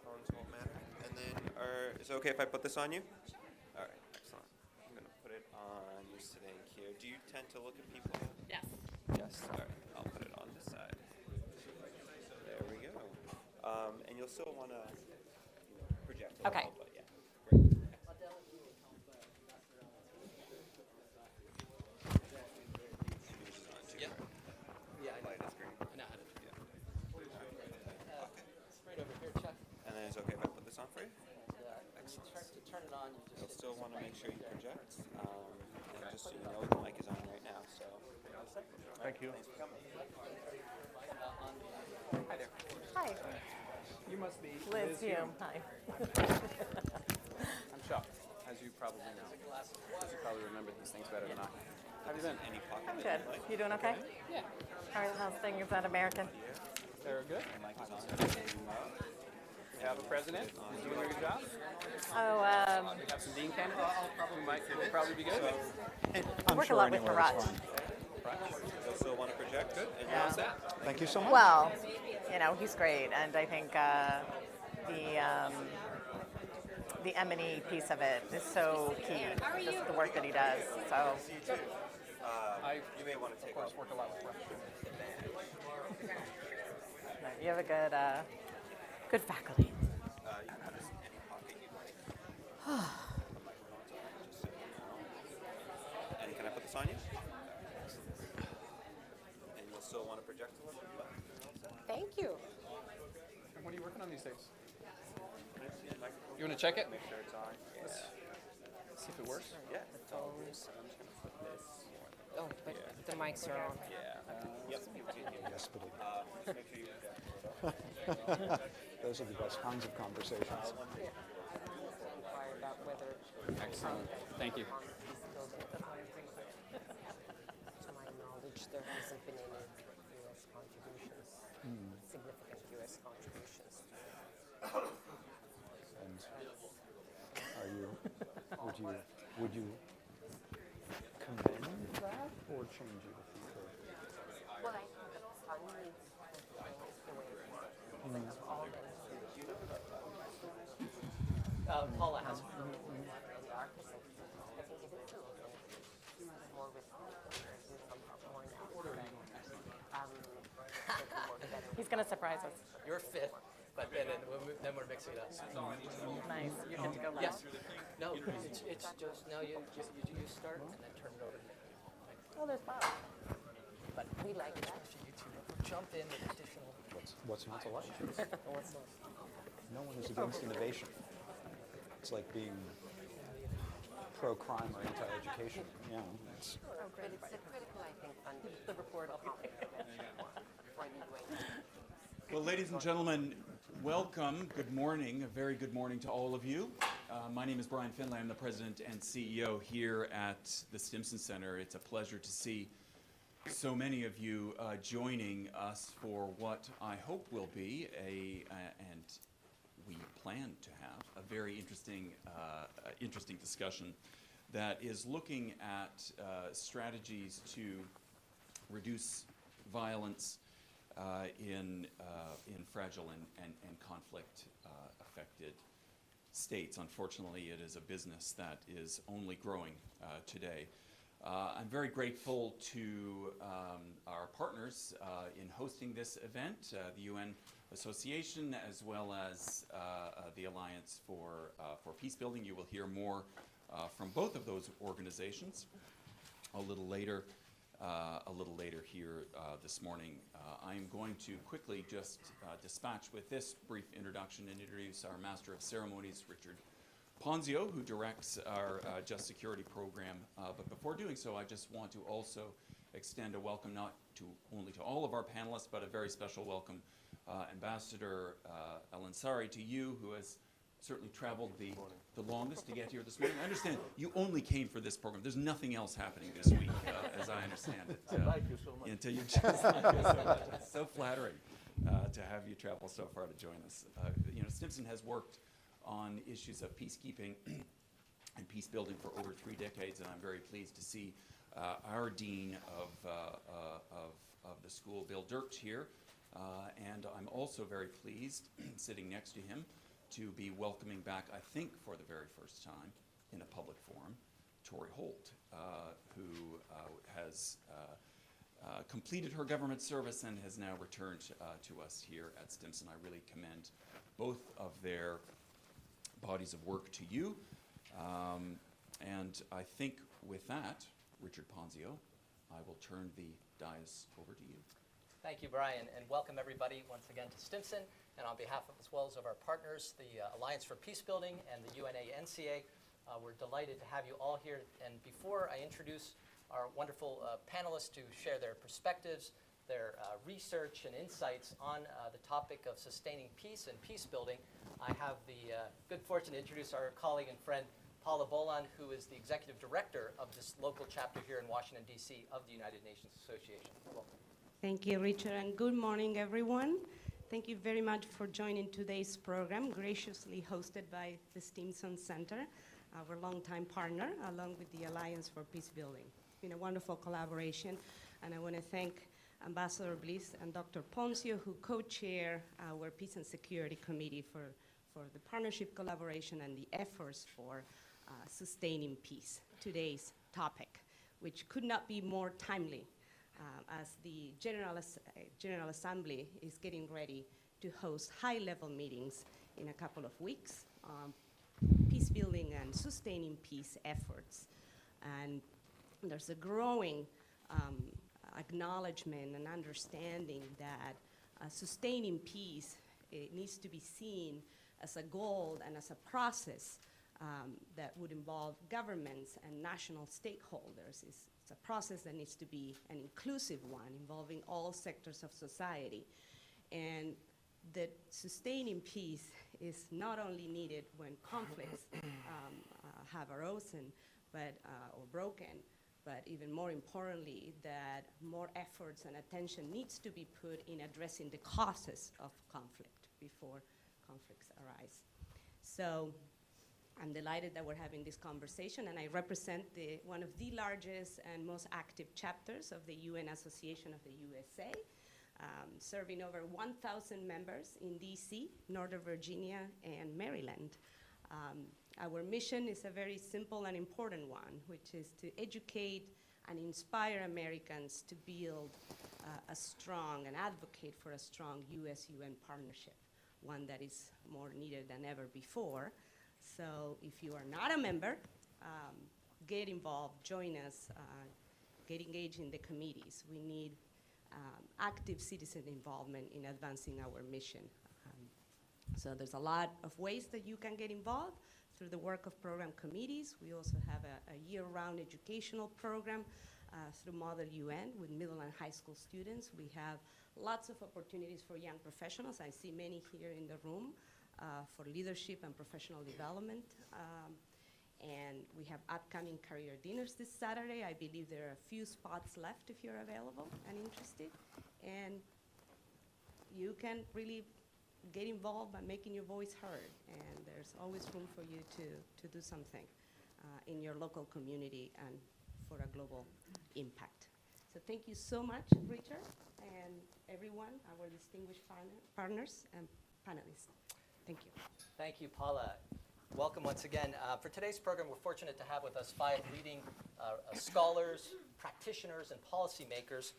microphones won't matter. And then, is it okay if I put this on you? All right, excellent. I'm going to put it on you sitting here. Do you tend to look at people? Yes. Yes. All right, I'll put it on this side. There we go. And you'll still want to project a Okay. little, but yeah. Great. Yeah. Yeah, I know. Light is green. I know how to do that. Straight over here, Chuck. And then is it okay if I put this on for you? To turn it on, you just You'll still want to make sure you project. And just so you know, the mic is on right now. So. Thank you. Thanks for coming. Hi there. Hi. You must be Liz Hume. Hi. I'm Chuck, as you probably know. You probably remember these things better than I. How have you been? Any pocket I'm that good. you'd like? You doing okay? Yeah. All right, how's things at American? Very good. The mic is on. We have a president who's doing a good job. Oh, We have some dean candidates who will probably be good. I work a lot with Barat. You'll still want to project? Good. And Yeah. how's that? Thank you so much. Well, he's great, and I think the M&E piece of it is so key. Just the work that he does. So You may want to take off. Work a lot with Graff. you have a good faculty. You can put this in any pocket you'd like. The microphone's on, just so you know. And can I put this on you? And you'll still want to project a little bit? Thank you. And what are you working on these days? Can I see the microphone? You want to check it? Make sure it's on. Let's see if it works. Yeah. It's all good. So I'm just going to put this. Oh, but the mics are on. Yeah. Yep. Yes, but Make sure you project. those are the best kinds of conversations. Inquire about whether, Excellent. Thank you. to my knowledge, there hasn't been any U.S. contributions, significant U.S. contributions. And would you commend that or change it if you could? Well, I think the sun needs the way it's all been. Paula has. And the architect, I think it is a little bit more with more now. He's going to surprise us. You're fifth, but then we're mixing it up. Nice. You get to go Yes. last. No, it's just no. You start and then turn it over to me. Oh, there's Bob. But we like that. You two jump in with additional. What's not to like? What's the? No one is against innovation. It's like being pro-crime or anti-education. Yeah, it's But it's a critical, I think, funding. The report. Well, ladies and gentlemen, welcome. Good morning. A very good morning to all of you. My name is Brian Finlay. I'm the president and CEO here at the Stimson Center. It's a pleasure to see so many of you joining us for what I hope will be and we plan to have a very interesting discussion that is looking at strategies to reduce violence in fragile and conflict affected states. Unfortunately, it is a business that is only growing today. I'm very grateful to our partners in hosting this event, the UN Association, as well as the Alliance for Peacebuilding. You will hear more from both of those organizations a little later here this morning. I'm going to quickly just dispatch with this brief introduction and introduce our Master of Ceremonies, Richard Ponzio, who directs our Just Security program. But before doing so, I just want to also extend a welcome not only to all of our panelists, but a very special welcome, Ambassador Al-Ansari, to you, who has certainly traveled the longest to get here this morning. I understand you only came for this program. There's nothing else happening this week, as I understand it. I like you so much. Until you just it's so flattering to have you travel so far to join us. Stimson has worked on issues of peacekeeping and peacebuilding for over 3 decades, and I'm very pleased to see our dean of the school, Bill Dirks, here. And I'm also very pleased, sitting next to him, to be welcoming back, I think for the very first time in a public forum, Tori Holt, who has completed her government service and has now returned to us here at Stimson. I really commend both of their bodies of work to you. And I think with that, Richard Ponzio, I will turn the dais over to you. Thank you, Brian, and welcome everybody once again to Stimson. And on behalf of, as well as of our partners, the Alliance for Peacebuilding and the UNA-NCA, we're delighted to have you all here. And before I introduce our wonderful panelists to share their perspectives, their research and insights on the topic of sustaining peace and peace building, I have the good fortune to introduce our colleague and friend, Paula Boland, who is the executive director of this local chapter here in Washington, D.C. of the United Nations Association. Welcome. Thank you, Richard, and good morning, everyone. Thank you very much for joining today's program, graciously hosted by the Stimson Center, our longtime partner, along with the Alliance for Peacebuilding. It's been a wonderful collaboration, and I want to thank Ambassador Bliss and Dr. Ponzio, who co-chair our Peace and Security Committee for the partnership collaboration and the efforts for sustaining peace, today's topic, which could not be more timely as the General Assembly is getting ready to host high-level meetings in a couple of weeks, peace building and sustaining peace efforts. And there's a growing acknowledgement and understanding that sustaining peace, it needs to be seen as a goal and as a process that would involve governments and national stakeholders. It's a process that needs to be an inclusive one, involving all sectors of society. And that sustaining peace is not only needed when conflicts have arisen or broken, but even more importantly, that more efforts and attention needs to be put in addressing the causes of conflict before conflicts arise. So I'm delighted that we're having this conversation, and I represent one of the largest and most active chapters of the UN Association of the USA, serving over 1,000 members in DC, Northern Virginia, and Maryland. Our mission is a very simple and important one, which is to educate and inspire Americans to build a strong and advocate for a strong US-UN partnership, one that is more needed than ever before. So if you are not a member, get involved, join us, get engaged in the committees. We need active citizen involvement in advancing our mission. So there's a lot of ways that you can get involved through the work of program committees. We also have a year-round educational program through Model UN with middle and high school students. We have lots of opportunities for young professionals. I see many here in the room for leadership and professional development. And we have upcoming career dinners this Saturday. I believe there are a few spots left if you're available and interested. And you can really get involved by making your voice heard. And there's always room for you to do something in your local community and for a global impact. So thank you so much, Richard, and everyone, our distinguished partners and panelists. Thank you. Thank you, Paula. Welcome once again. For today's program, we're fortunate to have with us 5 leading scholars, practitioners, and policymakers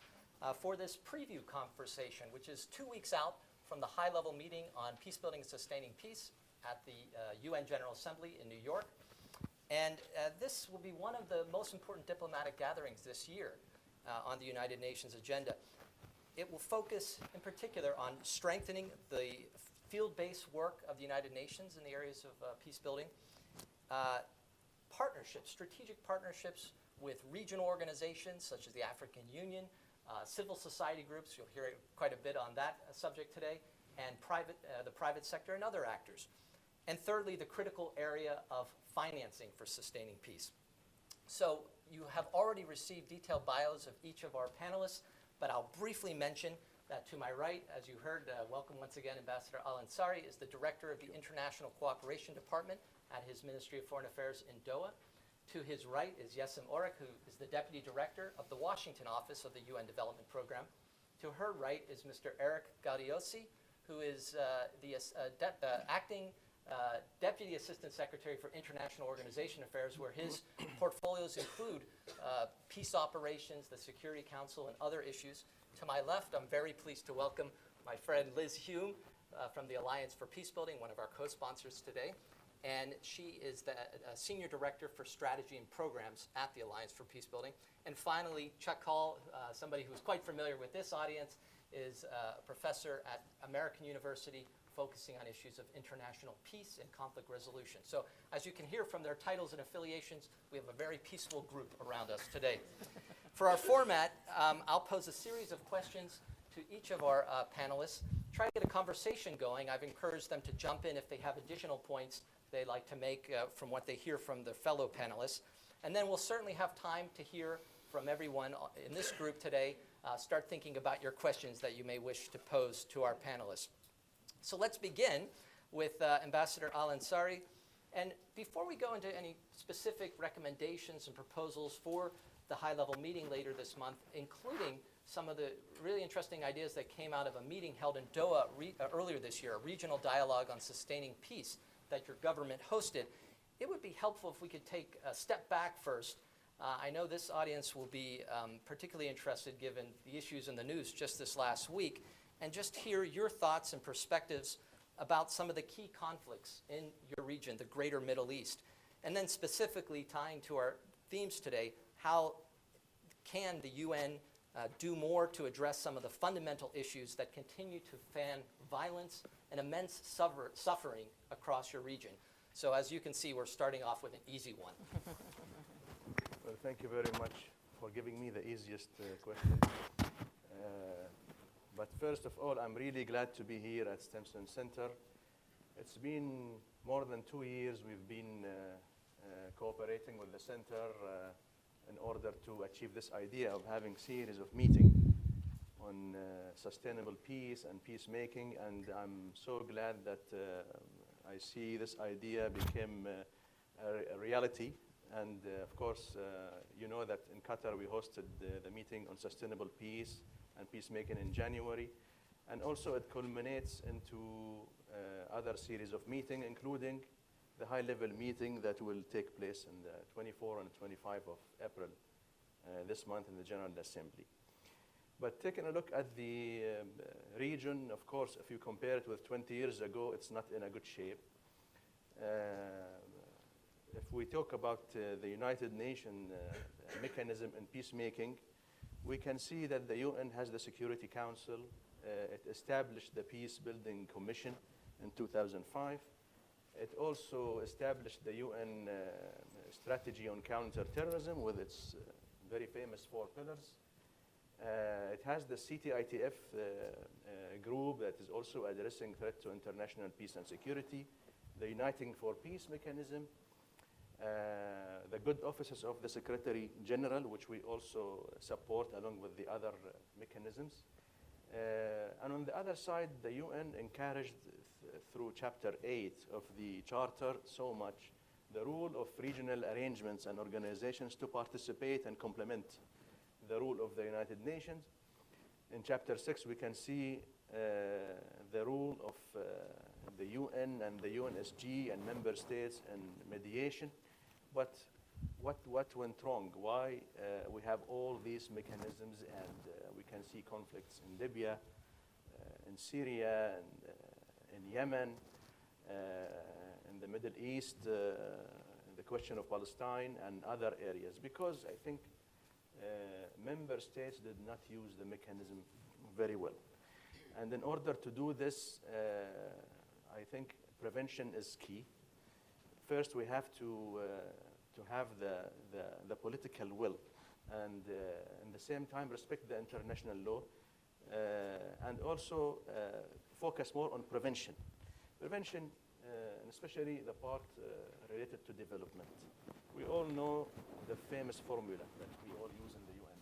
for this preview conversation, which is 2 weeks out from the high-level meeting on peacebuilding and sustaining peace at the UN General Assembly in New York. And this will be one of the most important diplomatic gatherings this year on the United Nations agenda. It will focus in particular on strengthening the field-based work of the United Nations in the areas of peace building, partnerships, strategic partnerships with regional organizations such as the African Union, civil society groups, you'll hear quite a bit on that subject today, and the private sector and other actors. And thirdly, the critical area of financing for sustaining peace. So you have already received detailed bios of each of our panelists, but I'll briefly mention that to my right, as you heard, welcome once again, Ambassador Al-Ansari is the director of the International Cooperation Department at his Ministry of Foreign Affairs in Doha. To his right is Yesem Orek, who is the deputy director of the Washington office of the UN Development Program. To her right is Mr. Eric Gaudiosi, who is the acting Deputy Assistant Secretary for International Organization Affairs, where his portfolios include peace operations, the Security Council, and other issues. To my left, I'm very pleased to welcome my friend Liz Hume from the Alliance for Peacebuilding, one of our co-sponsors today. And she is the Senior Director for Strategy and Programs at the Alliance for Peacebuilding. And finally, Chuck Hall, somebody who's quite familiar with this audience, is a professor at American University focusing on issues of international peace and conflict resolution. So as you can hear from their titles and affiliations, we have a very peaceful group around us today. For our format, I'll pose a series of questions to each of our panelists, try to get a conversation going. I've encouraged them to jump in if they have additional points they'd like to make from what they hear from their fellow panelists. And then we'll certainly have time to hear from everyone in this group today. Start thinking about your questions that you may wish to pose to our panelists. So let's begin with Ambassador Al-Ansari. And before we go into any specific recommendations and proposals for the high-level meeting later this month, including some of the really interesting ideas that came out of a meeting held in Doha earlier this year, a regional dialogue on sustaining peace that your government hosted, it would be helpful if we could take a step back first. I know this audience will be particularly interested given the issues in the news just this last week, and just hear your thoughts and perspectives about some of the key conflicts in your region, the greater Middle East. And then specifically tying to our themes today, how can the UN do more to address some of the fundamental issues that continue to fan violence and immense suffering across your region? So as you can see, we're starting off with an easy one. Well, thank you very much for giving me the easiest question. But first of all, I'm really glad to be here at Stimson Center. It's been more than 2 years we've been cooperating with the center in order to achieve this idea of having series of meetings on sustainable peace and peacemaking, and I'm so glad that I see this idea became a reality. And of course, you know that in Qatar we hosted the meeting on sustainable peace and peacemaking in January, and also it culminates into other series of meetings, including the high-level meeting that will take place on the 24 and 25 of April this month in the General Assembly. But taking a look at the region, of course, if you compare it with 20 years ago, it's not in a good shape. If we talk about the United Nations mechanism in peacemaking, we can see that the UN has the Security Council. It established the Peacebuilding Commission in 2005. It also established the UN strategy on counterterrorism with its very famous 4 pillars. It has the CTITF group that is also addressing threat to international peace and security, the Uniting for Peace mechanism, the good offices of the Secretary General, which we also support along with the other mechanisms. And on the other side, the UN encouraged through Chapter 8 of the Charter so much the rule of regional arrangements and organizations to participate and complement the rule of the United Nations. In Chapter 6, we can see the rule of the UN and the UNSG and member states and mediation. But what went wrong? Why we have all these mechanisms and we can see conflicts in Libya, in Syria, and in Yemen, in the Middle East, the question of Palestine and other areas? Because I think member states did not use the mechanism very well. And in order to do this, I think prevention is key. First, we have to have the political will, and at the same time respect the international law, and also focus more on prevention. Prevention, and especially the part related to development. We all know the famous formula that we all use in the UN,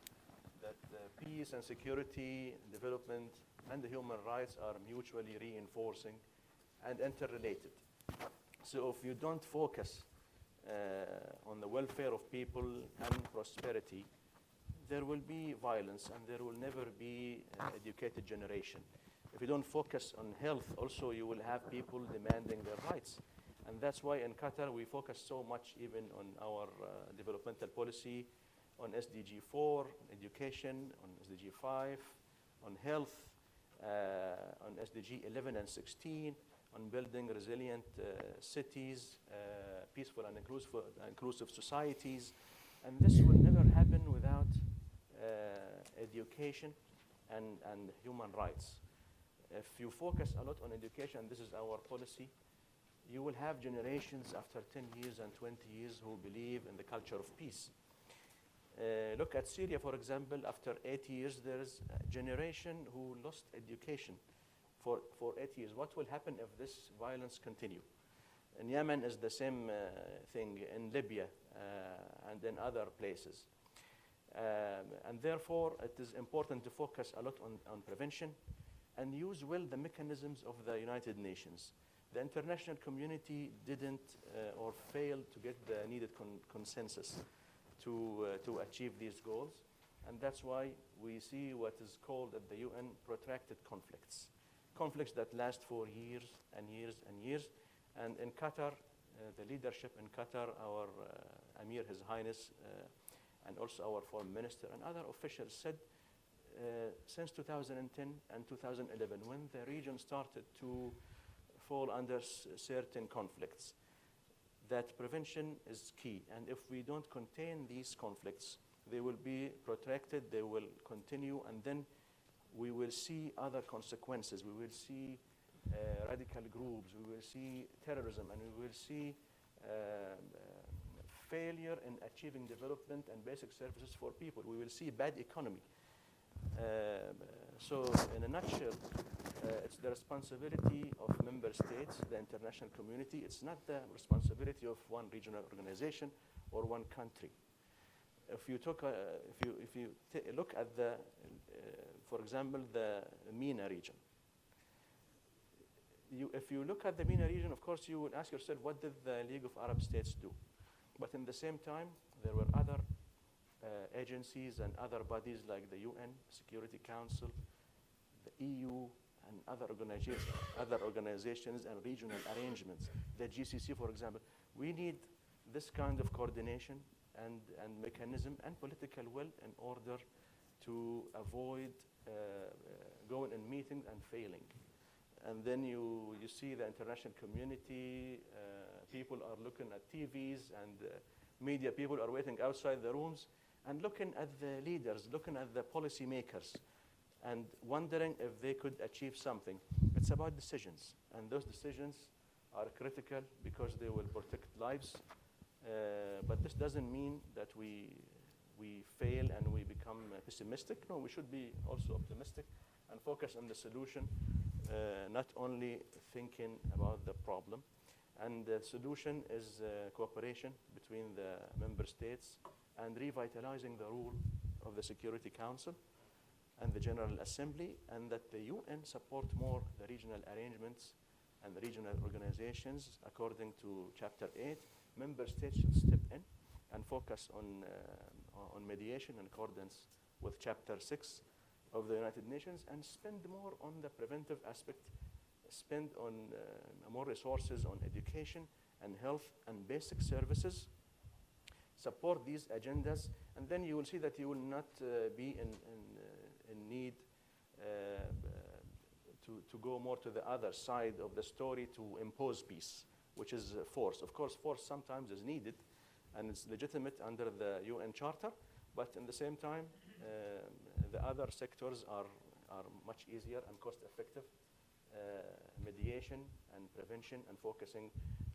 that peace and security, development, and the human rights are mutually reinforcing and interrelated. So if you don't focus on the welfare of people and prosperity, there will be violence and there will never be an educated generation. If you don't focus on health, also you will have people demanding their rights. And that's why in Qatar we focus so much even on our developmental policy, on SDG 4, education, on SDG 5, on health, on SDG 11 and 16, on building resilient cities, peaceful and inclusive societies. And this will never happen without education and human rights. If you focus a lot on education, this is our policy, you will have generations after 10 years and 20 years who believe in the culture of peace. Look at Syria, for example. After 8 years, there is a generation who lost education for 8 years. What will happen if this violence continue? In Yemen is the same thing, in Libya and in other places. And therefore, it is important to focus a lot on prevention and use well the mechanisms of the United Nations. The international community didn't or failed to get the needed consensus to achieve these goals. And that's why we see what is called at the UN protracted conflicts. Conflicts that last for years and years and years. And in Qatar, the leadership in Qatar, our Emir, His Highness, and also our foreign minister and other officials said since 2010 and 2011, when the region started to fall under certain conflicts, that prevention is key. And if we don't contain these conflicts, they will be protracted, they will continue, and then we will see other consequences. We will see radical groups, we will see terrorism, and we will see failure in achieving development and basic services for people. We will see bad economy. So in a nutshell, it's the responsibility of member states, the international community. It's not the responsibility of one regional organization or one country. If you look at the, for example, the MENA region. If you look at the MENA region, of course, you would ask yourself, what did the League of Arab States do? But in the same time, there were other agencies and other bodies like the UN Security Council, the EU, and other organizations and regional arrangements. The GCC, for example. We need this kind of coordination and mechanism and political will in order to avoid going in meetings and failing. And then you see the international community, people are looking at TVs, and media people are waiting outside the rooms and looking at the leaders, looking at the policy makers, and wondering if they could achieve something. It's about decisions, and those decisions are critical because they will protect lives. But this doesn't mean that we fail and we become pessimistic. No, we should be also optimistic and focus on the solution, not only thinking about the problem. And the solution is cooperation between the member states and revitalizing the role of the Security Council and the General Assembly, and that the UN support more the regional arrangements and the regional organizations according to Chapter 8. Member states should step in and focus on mediation in accordance with Chapter 6 of the United Nations, and spend more on the preventive aspect, spend on more resources on education and health and basic services, support these agendas, and then you will see that you will not be in need to go more to the other side of the story to impose peace, which is force. Of course, force sometimes is needed, and it's legitimate under the UN Charter, but in the same time, the other sectors are much easier and cost-effective. Mediation and prevention and focusing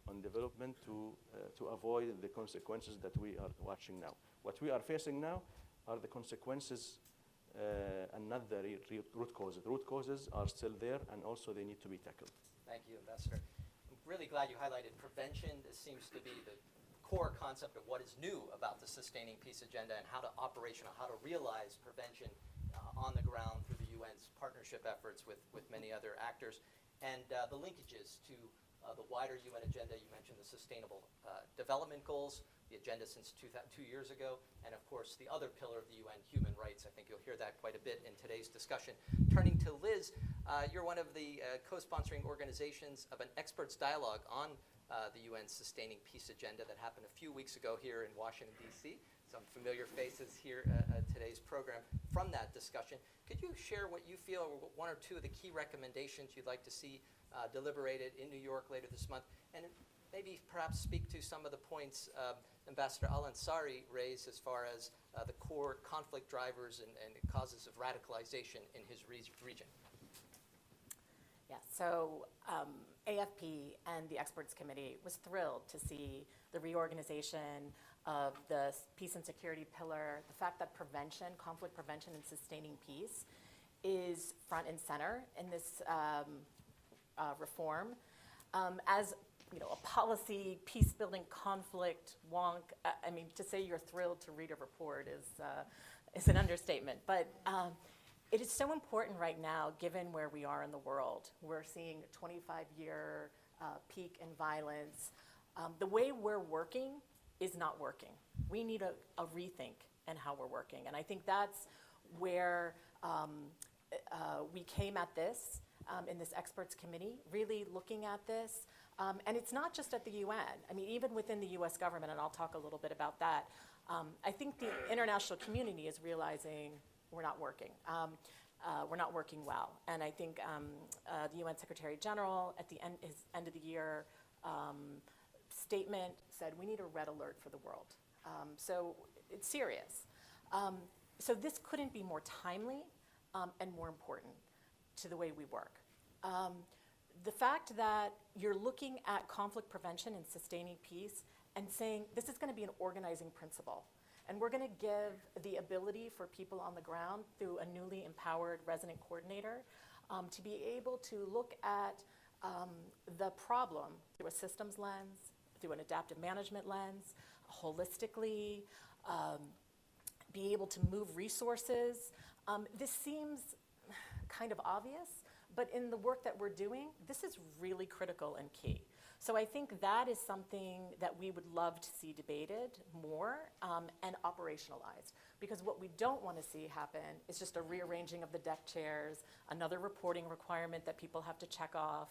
on development to avoid the consequences that we are watching now. What we are facing now are the consequences and not the root causes. Root causes are still there, and also they need to be tackled. Thank you, Ambassador. I'm really glad you highlighted prevention. This seems to be the core concept of what is new about the Sustaining Peace Agenda and how to realize prevention on the ground through the UN's partnership efforts with many other actors, and the linkages to the wider UN agenda. You mentioned the Sustainable Development Goals, the agenda since 2 years ago, and of course the other pillar of the UN, human rights. I think you'll hear that quite a bit in today's discussion. Turning to Liz, you're one of the co-sponsoring organizations of an experts dialogue on the UN Sustaining Peace Agenda that happened a few weeks ago here in Washington, D.C. Some familiar faces here at today's program from that discussion. Could you share what you feel are one or two of the key recommendations you'd like to see deliberated in New York later this month? And maybe perhaps speak to some of the points Ambassador Al-Ansari raised as far as the core conflict drivers and causes of radicalization in his region. Yeah, so AFP and the Experts Committee was thrilled to see the reorganization of the peace and security pillar, the fact that prevention, conflict prevention and sustaining peace is front and center in this reform. As you know, a policy, peace-building conflict wonk, I mean, to say you're thrilled to read a report is an understatement. But it is so important right now, given where we are in the world. We're seeing a 25-year peak in violence. The way we're working is not working. We need a rethink in how we're working. And I think that's where we came at this in this experts committee, really looking at this. And it's not just at the UN. I mean, even within the US government, and I'll talk a little bit about that, I think the international community is realizing we're not working. We're not working well. And I think the UN Secretary General at the end of the year statement said we need a red alert for the world. So it's serious. So this couldn't be more timely and more important to the way we work. The fact that you're looking at conflict prevention and sustaining peace and saying this is going to be an organizing principle. And we're going to give the ability for people on the ground through a newly empowered resident coordinator to be able to look at the problem through a systems lens, through an adaptive management lens, holistically, be able to move resources. This seems kind of obvious, but in the work that we're doing, this is really critical and key. So I think that is something that we would love to see debated more and operationalized. Because what we don't want to see happen is just a rearranging of the deck chairs, another reporting requirement that people have to check off.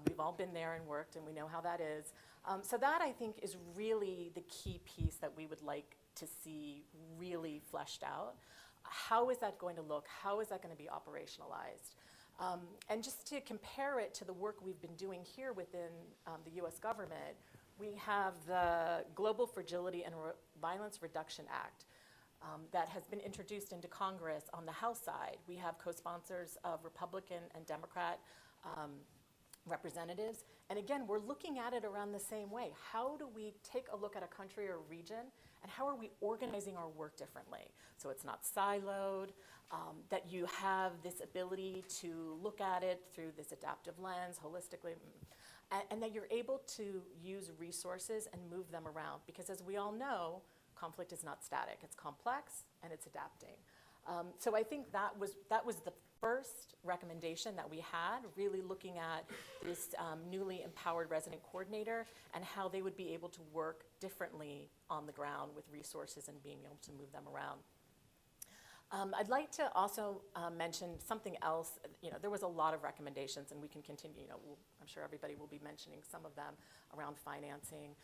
We've all been there and worked, and we know how that is. So that, I think, is really the key piece that we would like to see really fleshed out. How is that going to look? How is that going to be operationalized? And just to compare it to the work we've been doing here within the US government, we have the Global Fragility and Violence Reduction Act that has been introduced into Congress on the House side. We have co-sponsors of Republican and Democrat representatives. And again, we're looking at it around the same way. How do we take a look at a country or a region, and how are we organizing our work differently? So it's not siloed, that you have this ability to look at it through this adaptive lens, holistically, and that you're able to use resources and move them around. Because as we all know, conflict is not static. It's complex, and it's adapting. So I think that was the first recommendation that we had, really looking at this newly empowered resident coordinator and how they would be able to work differently on the ground with resources and being able to move them around. I'd like to also mention something else. You know, there was a lot of recommendations, and we can continue. You know, I'm sure everybody will be mentioning some of them around financing.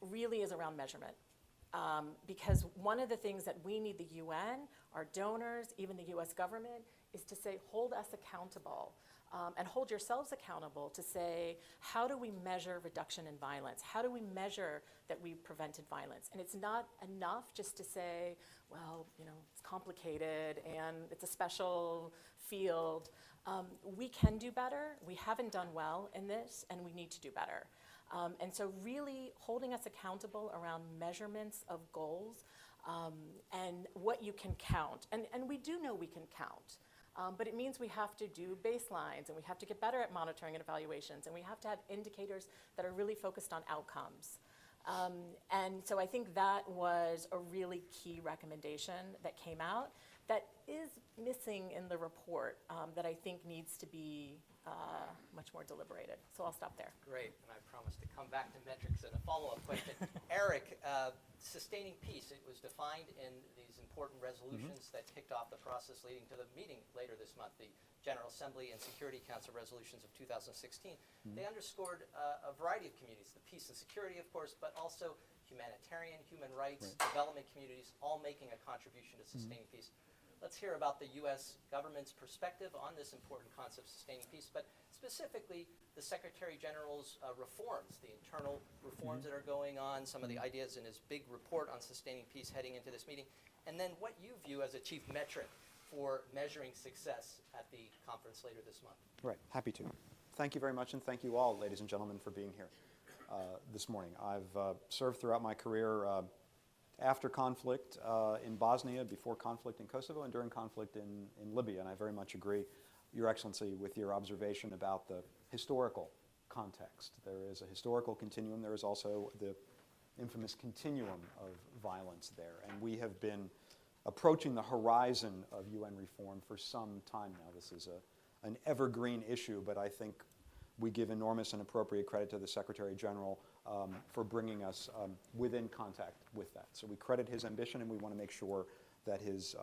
Really is around measurement. Because one of the things that we need the UN, our donors, even the US government, is to say, hold us accountable and hold yourselves accountable to say, how do we measure reduction in violence? How do we measure that we've prevented violence? And it's not enough just to say, well, you know, it's complicated and it's a special field. We can do better. We haven't done well in this, and we need to do better. And so really holding us accountable around measurements of goals and what you can count. And we do know we can count, but it means we have to do baselines, and we have to get better at monitoring and evaluations, and we have to have indicators that are really focused on outcomes. And so I think that was a really key recommendation that came out, that is missing in the report that I think needs to be much more deliberated. So I'll stop there. Great, and I promise to come back to metrics and a follow-up question. Eric, sustaining peace, it was defined in these important resolutions that kicked off the process leading to the meeting later this month, the General Assembly and Security Council resolutions of 2016. They underscored a variety of communities, the peace and security, of course, but also humanitarian, human rights, development communities, all making a contribution to sustaining peace. Let's hear about the U.S. government's perspective on this important concept of sustaining peace, but specifically the Secretary General's reforms, the internal reforms that are going on, some of the ideas in his big report on sustaining peace heading into this meeting, and then what you view as a chief metric for measuring success at the conference later this month. Right, happy to. Thank you very much, and thank you all, ladies and gentlemen, for being here this morning. I've served throughout my career after conflict in Bosnia, before conflict in Kosovo, and during conflict in Libya, and I very much agree, Your Excellency, with your observation about the historical context. There is a historical continuum. There is also the infamous continuum of violence there, and we have been approaching the horizon of UN reform for some time now. This is an evergreen issue, but I think we give enormous and appropriate credit to the Secretary General for bringing us within contact with that. So we credit his ambition, and we want to make sure that his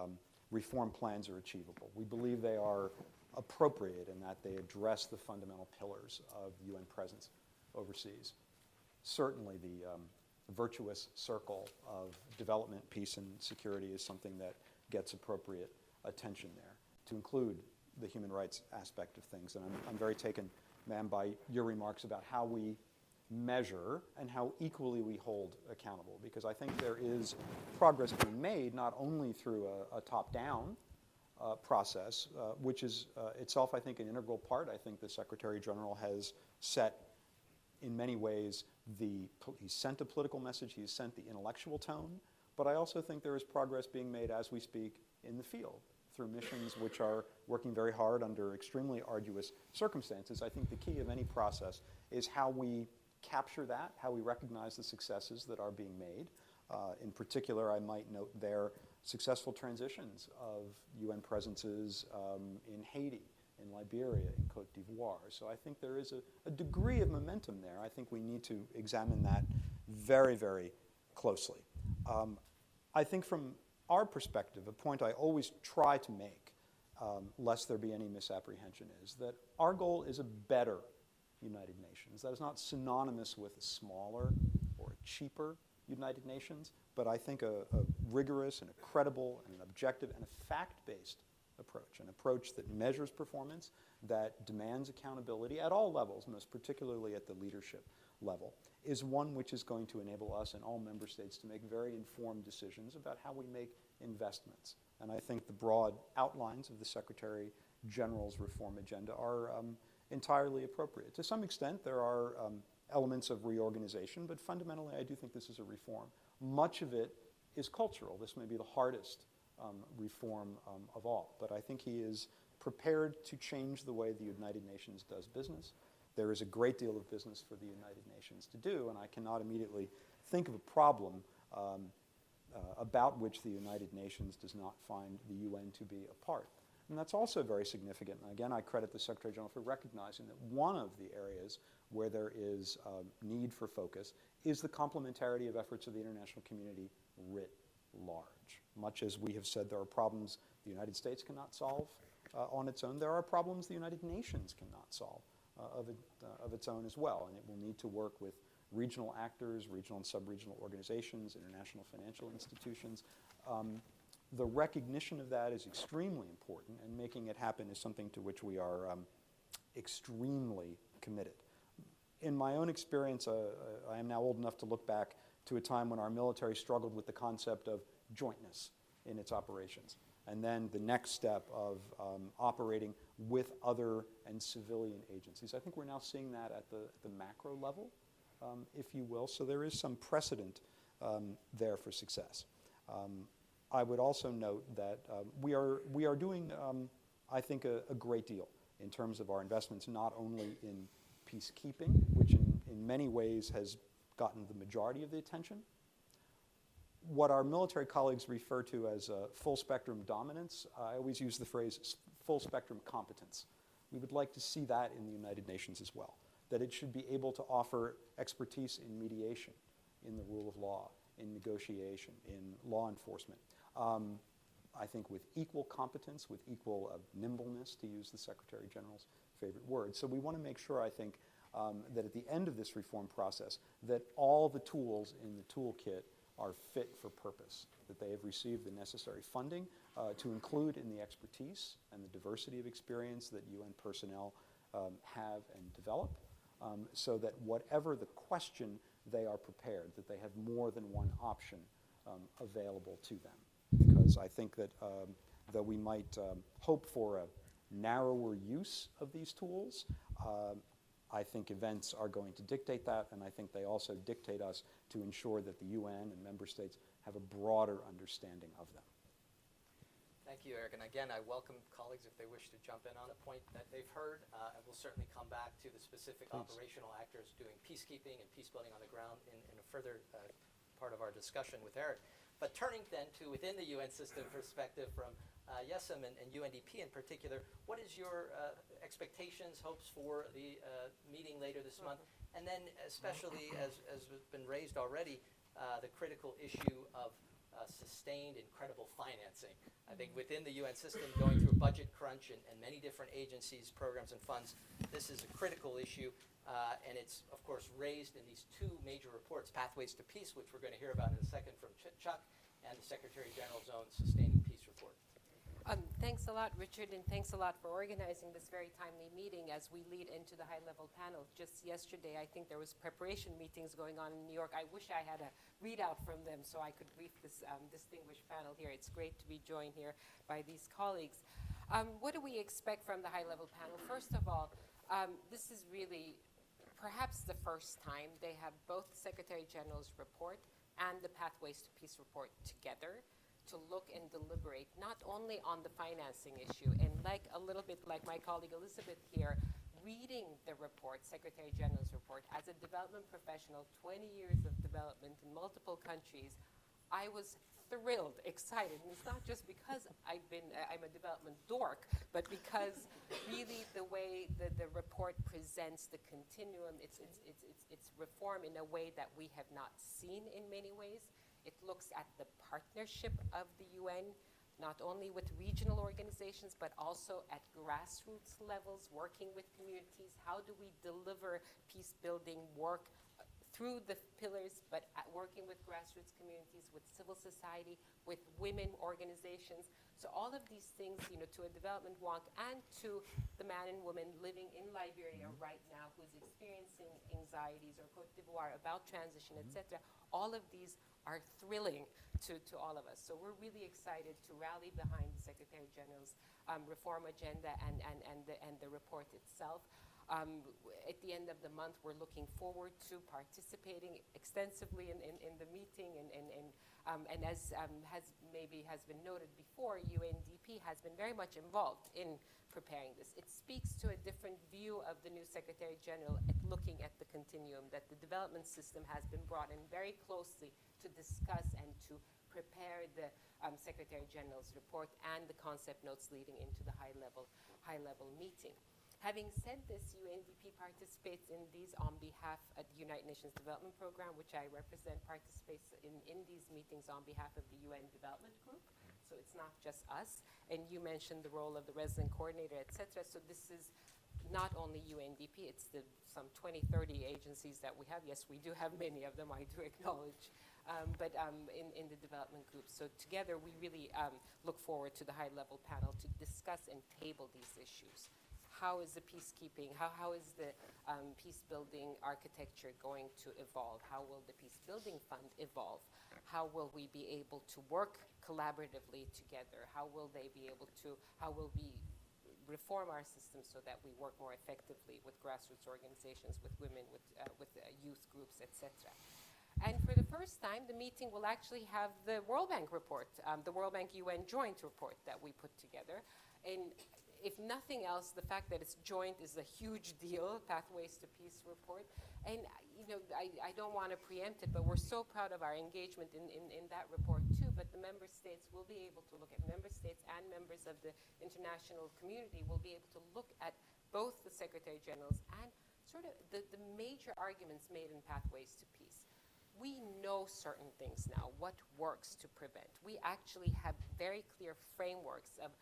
reform plans are achievable. We believe they are appropriate in that they address the fundamental pillars of UN presence overseas. Certainly the virtuous circle of development, peace, and security is something that gets appropriate attention there, to include the human rights aspect of things. And I'm very taken, ma'am, by your remarks about how we measure and how equally we hold accountable, because I think there is progress being made not only through a top-down process, which is itself, I think, an integral part. I think the Secretary General has set, in many ways, he's sent a political message, he's sent the intellectual tone, but I also think there is progress being made as we speak in the field through missions which are working very hard under extremely arduous circumstances. I think the key of any process is how we capture that, how we recognize the successes that are being made. In particular, I might note there successful transitions of UN presences in Haiti, in Liberia, in Cote d'Ivoire. So I think there is a degree of momentum there. I think we need to examine that very, very closely. I think from our perspective, a point I always try to make, lest there be any misapprehension, is that our goal is a better United Nations. That is not synonymous with a smaller or a cheaper United Nations, but I think a rigorous and a credible and an objective and a fact-based approach, an approach that measures performance, that demands accountability at all levels, most particularly at the leadership level, is one which is going to enable us and all member states to make very informed decisions about how we make investments. And I think the broad outlines of the Secretary General's reform agenda are entirely appropriate. To some extent, there are elements of reorganization, but fundamentally, I do think this is a reform. Much of it is cultural. This may be the hardest reform of all, but I think he is prepared to change the way the United Nations does business. There is a great deal of business for the United Nations to do, and I cannot immediately think of a problem about which the United Nations does not find the UN to be a part. And that's also very significant. And again, I credit the Secretary General for recognizing that one of the areas where there is need for focus is the complementarity of efforts of the international community writ large. Much as we have said there are problems the United States cannot solve on its own, there are problems the United Nations cannot solve of its own as well. And it will need to work with regional actors, regional and sub-regional organizations, international financial institutions. The recognition of that is extremely important, and making it happen is something to which we are extremely committed. In my own experience, I am now old enough to look back to a time when our military struggled with the concept of jointness in its operations, and then the next step of operating with other and civilian agencies. I think we're now seeing that at the macro level, if you will, so there is some precedent there for success. I would also note that we are doing, I think, a great deal in terms of our investments, not only in peacekeeping, which in many ways has gotten the majority of the attention, what our military colleagues refer to as full spectrum dominance, I always use the phrase full spectrum competence. We would like to see that in the United Nations as well, that it should be able to offer expertise in mediation, in the rule of law, in negotiation, in law enforcement. I think with equal competence, with equal nimbleness, to use the Secretary General's favorite word. So we want to make sure, I think, that at the end of this reform process, that all the tools in the toolkit are fit for purpose, that they have received the necessary funding to include in the expertise and the diversity of experience that UN personnel have and develop, so that whatever the question, they are prepared, that they have more than one option available to them. Because I think that though we might hope for a narrower use of these tools, I think events are going to dictate that, and I think they also dictate us to ensure that the UN and member states have a broader understanding of them. Thank you, Eric. And again, I welcome colleagues if they wish to jump in on a point that they've heard, and we'll certainly come back to the specific operational actors doing peacekeeping and peacebuilding on the ground in a further part of our discussion with Eric. But turning then to within the UN system perspective from YESM and UNDP in particular, what is your expectations, hopes for the meeting later this month? And then especially, as has been raised already, the critical issue of sustained and credible financing. I think within the UN system, going through a budget crunch and many different agencies, programs, and funds, this is a critical issue. And it's, of course, raised in these two major reports, Pathways to Peace, which we're going to hear about in a second from Chuck, and the Secretary General's own Sustaining Peace report. Thanks a lot, Richard, and thanks a lot for organizing this very timely meeting as we lead into the high-level panel. Just yesterday, I think there was preparation meetings going on in New York. I wish I had a readout from them so I could brief this distinguished panel here. It's great to be joined here by these colleagues. What do we expect from the high-level panel? First of all, this is really perhaps the first time they have both the Secretary General's report and the Pathways to Peace report together to look and deliberate not only on the financing issue, and like a little bit like my colleague Elizabeth here, reading the report, Secretary General's report, as a development professional, 20 years of development in multiple countries, I was thrilled, excited, and it's not just because I'm a development dork, but because really the way the report presents the continuum, it's reform in a way that we have not seen in many ways. It looks at the partnership of the UN, not only with regional organizations, but also at grassroots levels, working with communities. How do we deliver peace building work through the pillars, but working with grassroots communities, with civil society, with women organizations? So all of these things, to a development wonk and to the man and woman living in Liberia right now who's experiencing anxieties, or Cote d'Ivoire about transition, etc. All of these are thrilling to all of us. So we're really excited to rally behind the Secretary General's reform agenda and the report itself. At the end of the month, we're looking forward to participating extensively in the meeting, and as has been noted before, UNDP has been very much involved in preparing this. It speaks to a different view of the new Secretary General at looking at the continuum, that the development system has been brought in very closely to discuss and to prepare the Secretary General's report and the concept notes leading into the high-level meeting. Having said this, UNDP participates in these on behalf of the United Nations Development Program, which I represent, participates in these meetings on behalf of the UN Development Group. So it's not just us. And you mentioned the role of the resident coordinator, et cetera. So this is not only UNDP, it's some 20, 30 agencies that we have. Yes, we do have many of them, I do acknowledge, but in the development group. So together, we really look forward to the high-level panel to discuss and table these issues. How is the peacekeeping, how is the peace-building architecture going to evolve? How will the Peacebuilding Fund evolve? How will we be able to work collaboratively together? How will we reform our system so that we work more effectively with grassroots organizations, with women, with youth groups, etc.? And for the first time, the meeting will actually have the World Bank report, the World Bank UN joint report that we put together. And if nothing else, the fact that it's joint is a huge deal, Pathways to Peace report. And I don't want to preempt it, but we're so proud of our engagement in that report too. But the member states will be able to look at, member states and members of the international community will be able to look at both the Secretary General's and sort of the major arguments made in Pathways to Peace. We know certain things now, what works to prevent. We actually have very clear frameworks of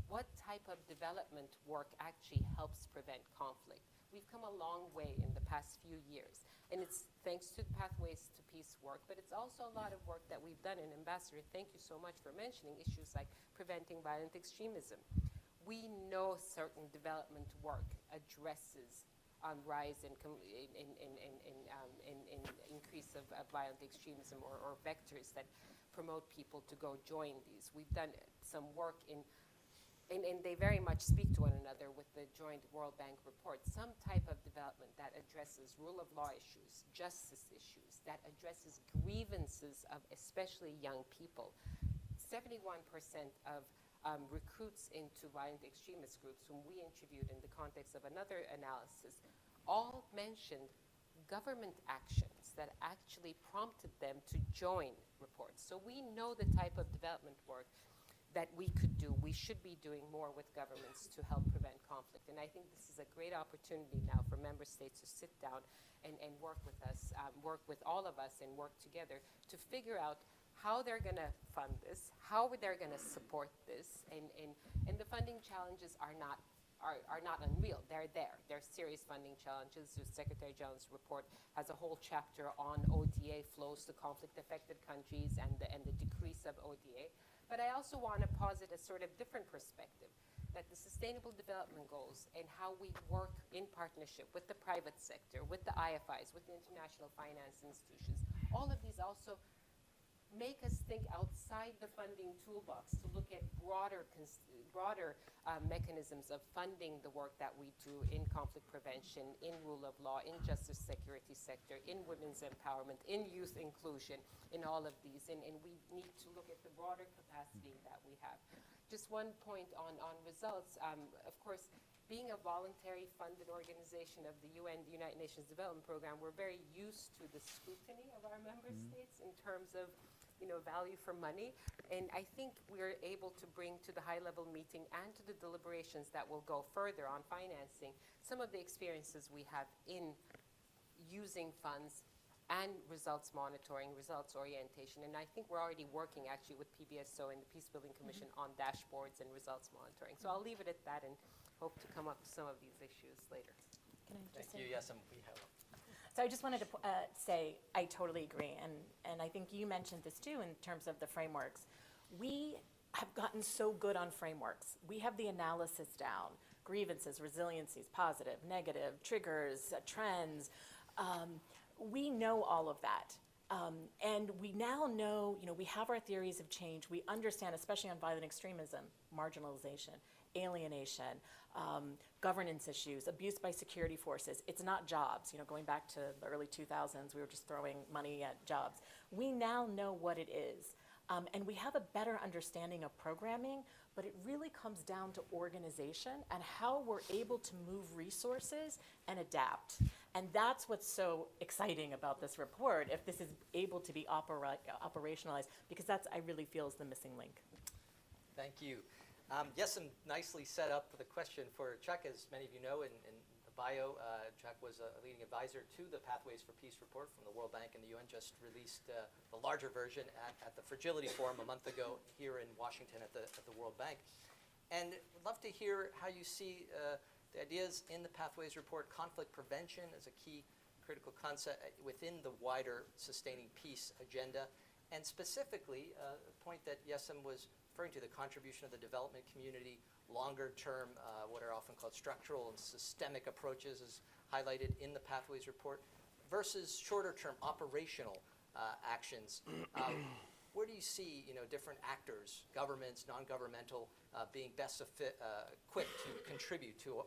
what type of development work actually helps prevent conflict. We've come a long way in the past few years, and it's thanks to Pathways to Peace work, but it's also a lot of work that we've done. And Ambassador, thank you so much for mentioning issues like preventing violent extremism. We know certain development work addresses rise in increase of violent extremism or vectors that promote people to go join these. We've done some work and they very much speak to one another with the joint World Bank report, some type of development that addresses rule of law issues, justice issues, that addresses grievances of especially young people. 71% of recruits into violent extremist groups whom we interviewed in the context of another analysis all mentioned government actions that actually prompted them to join reports. So we know the type of development work that we could do. We should be doing more with governments to help prevent conflict. And I think this is a great opportunity now for member states to sit down and work with us, work with all of us and work together to figure out how they're going to fund this, how they're going to support this. And the funding challenges are not unreal. They're there. They're serious funding challenges. The Secretary General's report has a whole chapter on ODA flows to conflict-affected countries and the decrease of ODA. But I also want to posit a sort of different perspective, that the Sustainable Development Goals and how we work in partnership with the private sector, with the IFIs, with the international finance institutions, all of these also make us think outside the funding toolbox to look at broader mechanisms of funding the work that we do in conflict prevention, in rule of law, in justice security sector, in women's empowerment, in youth inclusion, in all of these. And we need to look at the broader capacity that we have. Just one point on results. Of course, being a voluntary funded organization of the UN, the United Nations Development Program, we're very used to the scrutiny of our member states in terms of value for money. And I think we're able to bring to the high-level meeting and to the deliberations that will go further on financing some of the experiences we have in using funds and results monitoring, results orientation. And I think we're already working actually with PBSO and the Peacebuilding Commission on dashboards and results monitoring. So I'll leave it at that and hope to come up with some of these issues later. Can I just Thank you. Yes, we have. So I just wanted to say I totally agree, and I think you mentioned this too in terms of the frameworks. We have gotten so good on frameworks. We have the analysis down, grievances, resiliencies, positive, negative, triggers, trends. We know all of that. And we now know, we have our theories of change. We understand, especially on violent extremism, marginalization, alienation, governance issues, abuse by security forces. It's not jobs. Going back to the early 2000s, we were just throwing money at jobs. We now know what it is. And we have a better understanding of programming, but it really comes down to organization and how we're able to move resources and adapt. And that's what's so exciting about this report, if this is able to be operationalized, because that's, I really feel, is the missing link. Thank you. Yes, and nicely set up for the question for Chuck. As many of you know, in the bio, Chuck was a leading advisor to the Pathways for Peace report from the World Bank, and the UN just released the larger version at the Fragility Forum a month ago here in Washington at the World Bank. And we'd love to hear how you see the ideas in the Pathways report, conflict prevention as a key critical concept within the wider sustaining peace agenda, and specifically a point that Yesem was referring to, the contribution of the development community, longer term, what are often called structural and systemic approaches as highlighted in the Pathways report, versus shorter term operational actions. Where do you see different actors, governments, non-governmental, being best equipped to contribute to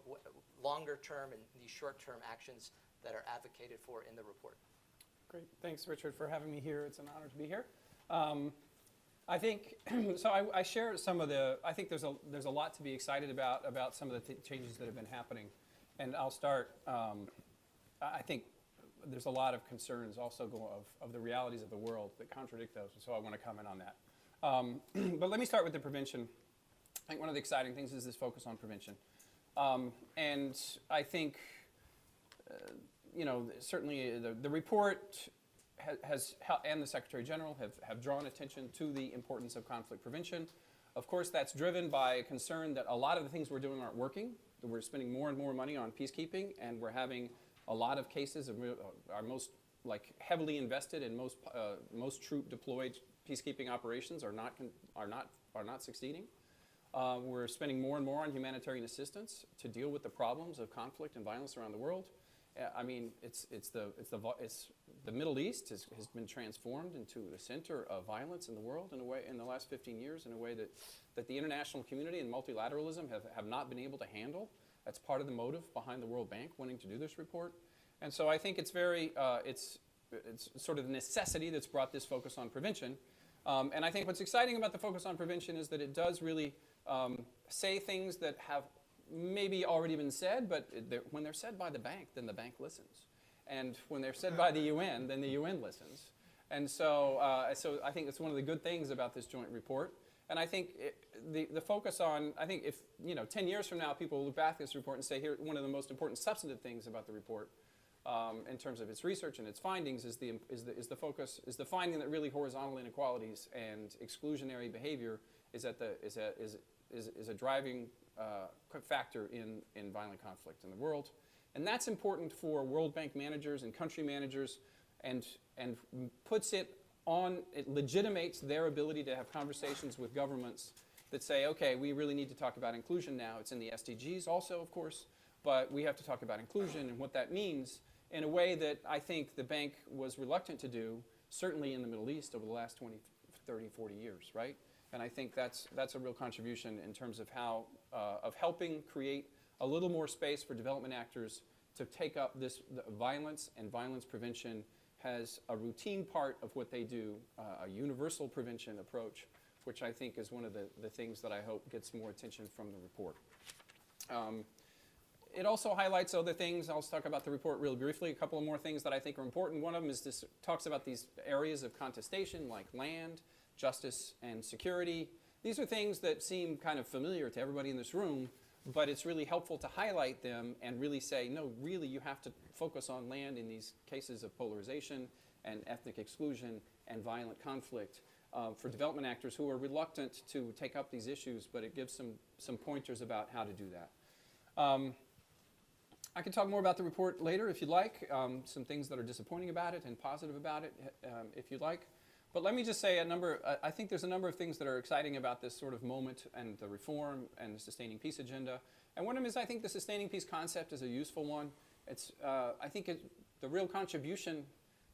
longer term and these short term actions that are advocated for in the report? Great. Thanks, Richard, for having me here. It's an honor to be here. I think, so I share some of the, I think there's a lot to be excited about some of the changes that have been happening. And I'll start, I think there's a lot of concerns also of the realities of the world that contradict those, and so I want to comment on that. But let me start with the prevention. I think one of the exciting things is this focus on prevention. And I think, certainly the report and the Secretary General have drawn attention to the importance of conflict prevention. Of course, that's driven by a concern that a lot of the things we're doing aren't working. We're spending more and more money on peacekeeping, and we're having a lot of cases of our most heavily invested and most troop deployed peacekeeping operations are not succeeding. We're spending more and more on humanitarian assistance to deal with the problems of conflict and violence around the world. I mean, the Middle East has been transformed into the center of violence in the world in the last 15 years in a way that the international community and multilateralism have not been able to handle. That's part of the motive behind the World Bank wanting to do this report. And so I think it's it's sort of the necessity that's brought this focus on prevention. And I think what's exciting about the focus on prevention is that it does really say things that have maybe already been said, but when they're said by the bank, then the bank listens. And when they're said by the UN, then the UN listens. And so I think it's one of the good things about this joint report. And I think the focus on, I think if 10 years from now people will look back at this report and say, here, one of the most important substantive things about the report in terms of its research and its findings is the finding that really horizontal inequalities and exclusionary behavior is a driving factor in violent conflict in the world. And that's important for World Bank managers and country managers and it legitimates their ability to have conversations with governments that say, okay, we really need to talk about inclusion now. It's in the SDGs also, of course, but we have to talk about inclusion and what that means in a way that I think the bank was reluctant to do, certainly in the Middle East over the last 20, 30, 40 years, right? And I think that's a real contribution in terms of of helping create a little more space for development actors to take up the violence and violence prevention has a routine part of what they do, a universal prevention approach, which I think is one of the things that I hope gets more attention from the report. It also highlights other things. I'll talk about the report real briefly. A couple of more things that I think are important. One of them is this talks about these areas of contestation like land, justice, and security. These are things that seem kind of familiar to everybody in this room, but it's really helpful to highlight them and really say, no, really you have to focus on land in these cases of polarization and ethnic exclusion and violent conflict for development actors who are reluctant to take up these issues, but it gives some pointers about how to do that. I can talk more about the report later if you'd like, some things that are disappointing about it and positive about it if you'd like. But let me just say I think there's a number of things that are exciting about this sort of moment and the reform and the sustaining peace agenda. And one of them is I think the sustaining peace concept is a useful one. It's, I think the real contribution,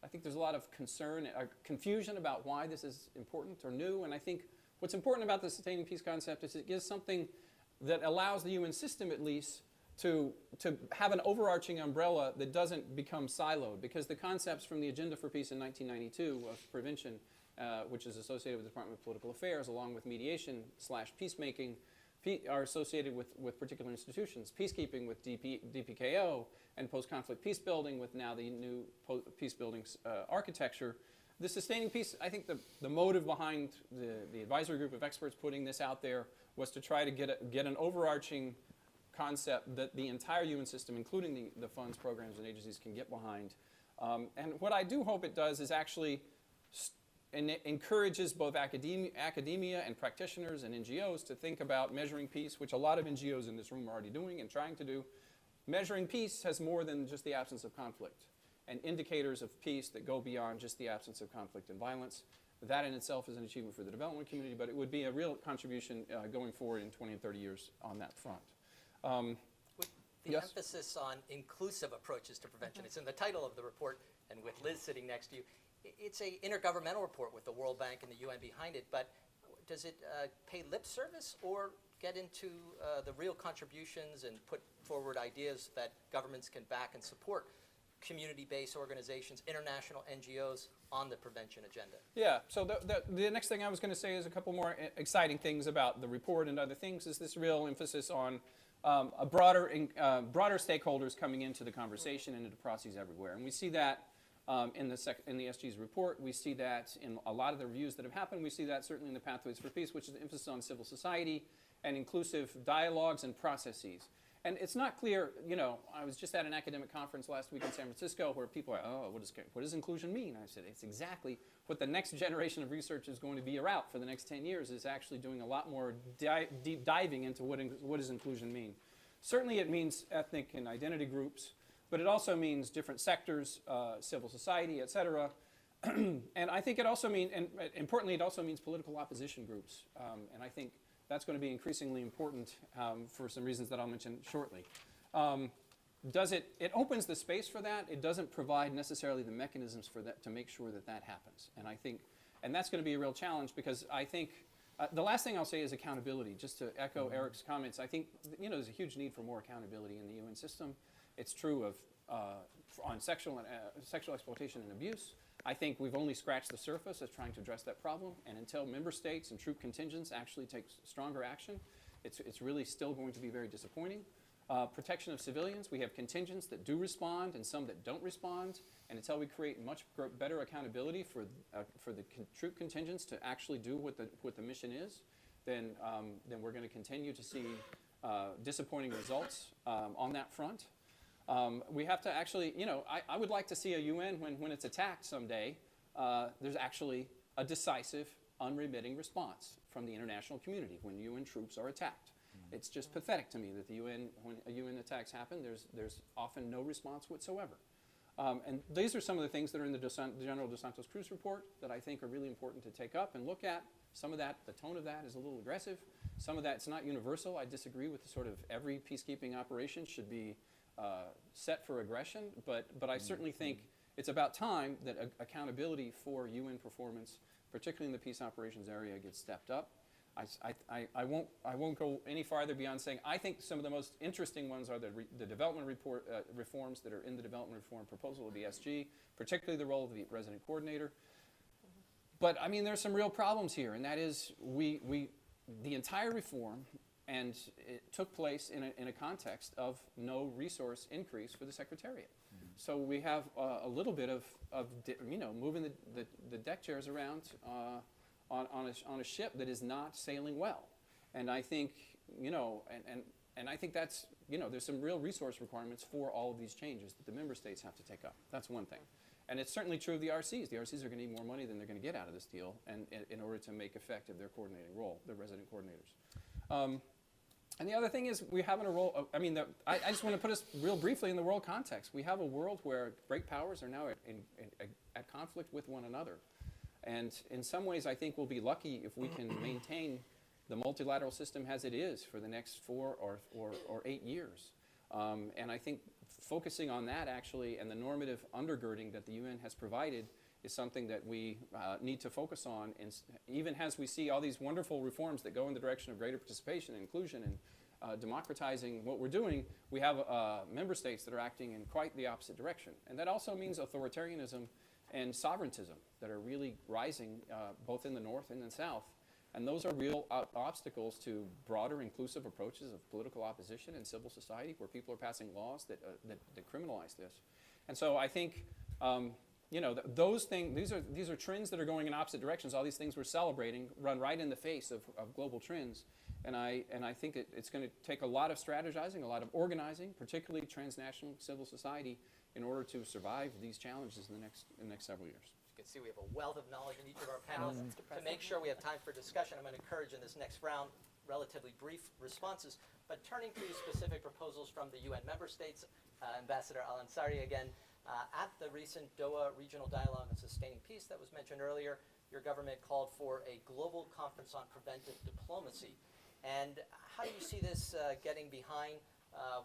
I think there's a lot of concern, confusion about why this is important or new. And I think what's important about the sustaining peace concept is it gives something that allows the UN system at least to have an overarching umbrella that doesn't become siloed, because the concepts from the Agenda for Peace in 1992 of prevention, which is associated with the Department of Political Affairs, along with mediation/peacemaking, are associated with particular institutions. Peacekeeping with DPKO, and post-conflict peacebuilding with now the new peacebuilding architecture. The sustaining peace, I think the motive behind the advisory group of experts putting this out there was to try to get an overarching concept that the entire UN system, including the funds, programs, and agencies can get behind. And what I do hope it does is actually encourages both academia and practitioners and NGOs to think about measuring peace, which a lot of NGOs in this room are already doing and trying to do. Measuring peace has more than just the absence of conflict, and indicators of peace that go beyond just the absence of conflict and violence. That in itself is an achievement for the development community, but it would be a real contribution going forward in 20 and 30 years on that front. With the emphasis on inclusive approaches to prevention, it's in the title of the report, and with Liz sitting next to you, it's an intergovernmental report with the World Bank and the UN behind it, but does it pay lip service or get into the real contributions and put forward ideas that governments can back and support? community-based organizations, international NGOs on the prevention agenda? Yeah, so the next thing I was going to say is a couple more exciting things about the report and other things is this real emphasis on a broader stakeholders coming into the conversation and into processes everywhere. And we see that in the SG's report. We see that in a lot of the reviews that have happened. We see that certainly in the Pathways for Peace, which is an emphasis on civil society and inclusive dialogues and processes. And it's not clear, you know, I was just at an academic conference last week in San Francisco where people are, oh, what does inclusion mean? I said, it's exactly what the next generation of research is going to be about for the next 10 years is actually doing a lot more deep diving into what does inclusion mean. Certainly it means ethnic and identity groups, but it also means different sectors, civil society, et cetera. And I think it also means, and importantly, it also means political opposition groups. And I think that's going to be increasingly important for some reasons that I'll mention shortly. It opens the space for that. It doesn't provide necessarily the mechanisms for that to make sure that that happens. And I think, and that's going to be a real challenge because I think, the last thing I'll say is accountability. Just to echo Eric's comments, I think, you know, there's a huge need for more accountability in the UN system. It's true of on sexual exploitation and abuse. I think we've only scratched the surface as trying to address that problem, and until member states and troop contingents actually take stronger action, it's really still going to be very disappointing. Protection of civilians, we have contingents that do respond and some that don't respond, and until we create much better accountability for the troop contingents to actually do what the mission is, then we're going to continue to see disappointing results on that front. We have to actually, you know, I would like to see a UN when it's attacked someday, there's actually a decisive, unremitting response from the international community when UN troops are attacked. It's just pathetic to me that when UN attacks happen, there's often no response whatsoever. And these are some of the things that are in the General Dos Santos Cruz report that I think are really important to take up and look at. Some of that, the tone of that is a little aggressive. Some of that's not universal. I disagree with the sort of every peacekeeping operation should be set for aggression, but I certainly think it's about time that accountability for UN performance, particularly in the peace operations area, gets stepped up. I won't go any farther beyond saying I think some of the most interesting ones are the development reforms that are in the development reform proposal of the SG, particularly the role of the resident coordinator. But I mean, there's some real problems here, and that is the entire reform. And it took place in a context of no resource increase for the Secretariat. So we have a little bit of you know, moving the deck chairs around on a ship that is not sailing well. And I think, you know, and I think that's, you know, there's some real resource requirements for all of these changes that the member states have to take up. That's one thing. And it's certainly true of the RCs. The RCs are going to need more money than they're going to get out of this deal and in order to make effective their coordinating role, the resident coordinators. And the other thing is we have in a role, I mean, I just want to put us real briefly in the world context. We have a world where great powers are now at conflict with one another. And in some ways, I think we'll be lucky if we can maintain the multilateral system as it is for the next 4 or 8 years. And I think focusing on that actually and the normative undergirding that the UN has provided is something that we need to focus on. And even as we see all these wonderful reforms that go in the direction of greater participation and inclusion and democratizing what we're doing, we have member states that are acting in quite the opposite direction. And that also means authoritarianism and sovereigntism that are really rising both in the north and in the south. And those are real obstacles to broader inclusive approaches of political opposition and civil society where people are passing laws that criminalize this. And so I think you know, those things, these are trends that are going in opposite directions. All these things we're celebrating run right in the face of global trends. And I think it's going to take a lot of strategizing, a lot of organizing, particularly transnational civil society, in order to survive these challenges in the next several years. You can see we have a wealth of knowledge in each of our panelists. To make sure we have time for discussion, I'm going to encourage in this next round relatively brief responses. But turning to specific proposals from the UN member states, Ambassador Al-Ansari again, at the recent Doha Regional Dialogue on Sustaining Peace that was mentioned earlier, your government called for a global conference on preventive diplomacy. And how do you see this getting behind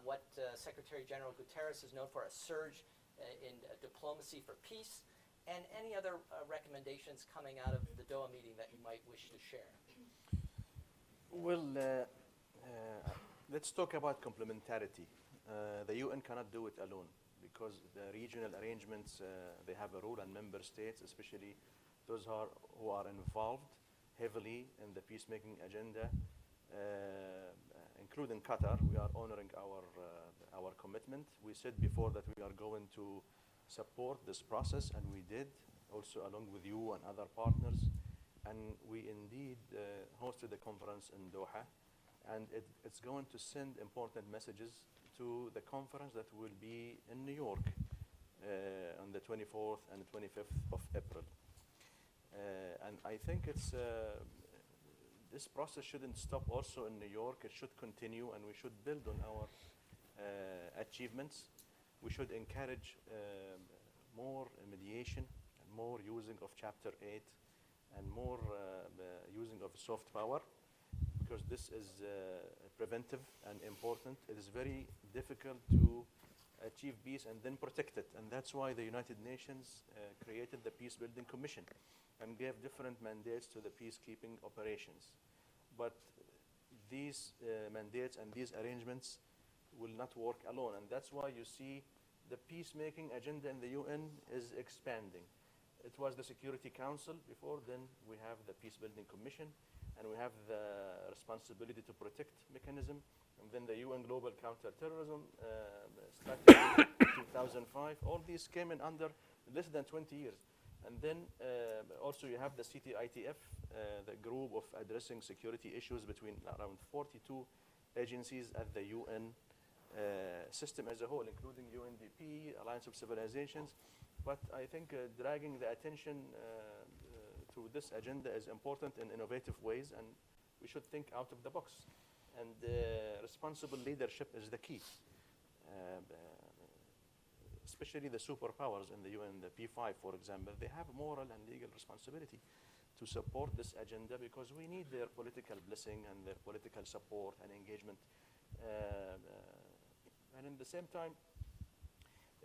what Secretary General Guterres is known for, a surge in diplomacy for peace, and any other recommendations coming out of the Doha meeting that you might wish to share? Well, let's talk about complementarity. The UN cannot do it alone because the regional arrangements, they have a role, and member states, especially those who are involved heavily in the peacemaking agenda, including Qatar, we are honoring our commitment. We said before that we are going to support this process, and we did, also along with you and other partners. And we indeed hosted a conference in Doha, and it's going to send important messages to the conference that will be in New York on the 24th and 25th of April. And I think this process shouldn't stop also in New York. It should continue, and we should build on our achievements. We should encourage more mediation and more using of Chapter 8 and more using of soft power, because this is preventive and important. It is very difficult to achieve peace and then protect it. And that's why the United Nations created the Peacebuilding Commission and gave different mandates to the peacekeeping operations. But these mandates and these arrangements will not work alone. And that's why you see the peacemaking agenda in the UN is expanding. It was the Security Council before, then we have the Peacebuilding Commission, and we have the responsibility to protect mechanism, and then the UN Global Counterterrorism Strategy 2005. All these came in under less than 20 years. And then also you have the CTITF, the group of addressing security issues between around 42 agencies at the UN system as a whole, including UNDP, Alliance of Civilizations. But I think dragging the attention to this agenda is important in innovative ways, and we should think out of the box. And responsible leadership is the key. Especially the superpowers in the UN, the P5, for example, they have moral and legal responsibility to support this agenda, because we need their political blessing and their political support and engagement. And in the same time,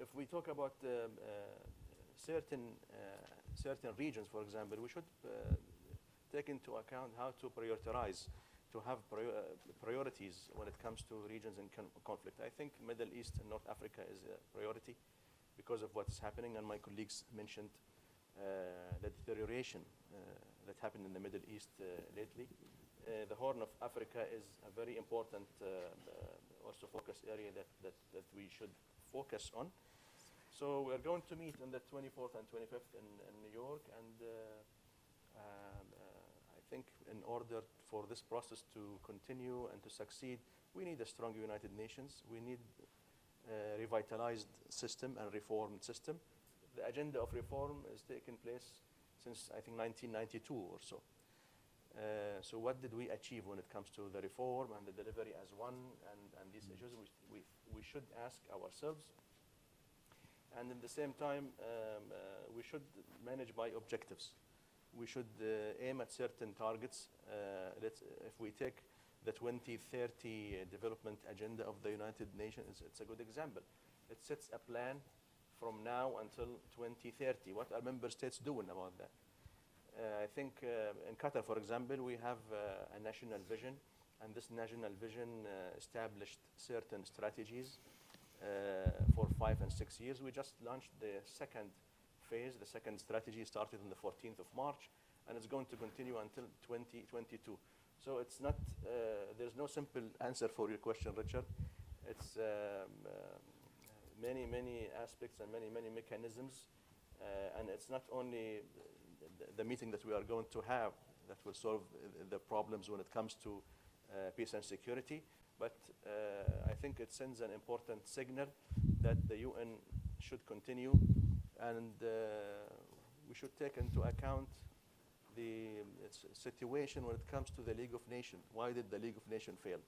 if we talk about certain regions, for example, we should take into account how to prioritize, to have priorities when it comes to regions in conflict. I think Middle East and North Africa is a priority because of what's happening, and my colleagues mentioned the deterioration that happened in the Middle East lately. The Horn of Africa is a very important also focus area that we should focus on. So we're going to meet on the 24th and 25th in New York, and I think in order for this process to continue and to succeed, we need a strong United Nations. We need a revitalized system and reformed system. The agenda of reform has taken place since, I think, 1992 or so. So what did we achieve when it comes to the reform and the delivery as one, and these issues we should ask ourselves. And in the same time, we should manage by objectives. We should aim at certain targets. If we take the 2030 development agenda of the United Nations, it's a good example. It sets a plan from now until 2030. What are member states doing about that? I think in Qatar, for example, we have a national vision, and this national vision established certain strategies for 5 and 6 years. We just launched the second phase. The second strategy started on the 14th of March, and it's going to continue until 2022. So it's not, there's no simple answer for your question, Richard. It's many aspects and many mechanisms, and it's not only the meeting that we are going to have that will solve the problems when it comes to peace and security, but I think it sends an important signal that the UN should continue, and we should take into account the situation when it comes to the League of Nations. Why did the League of Nations fail?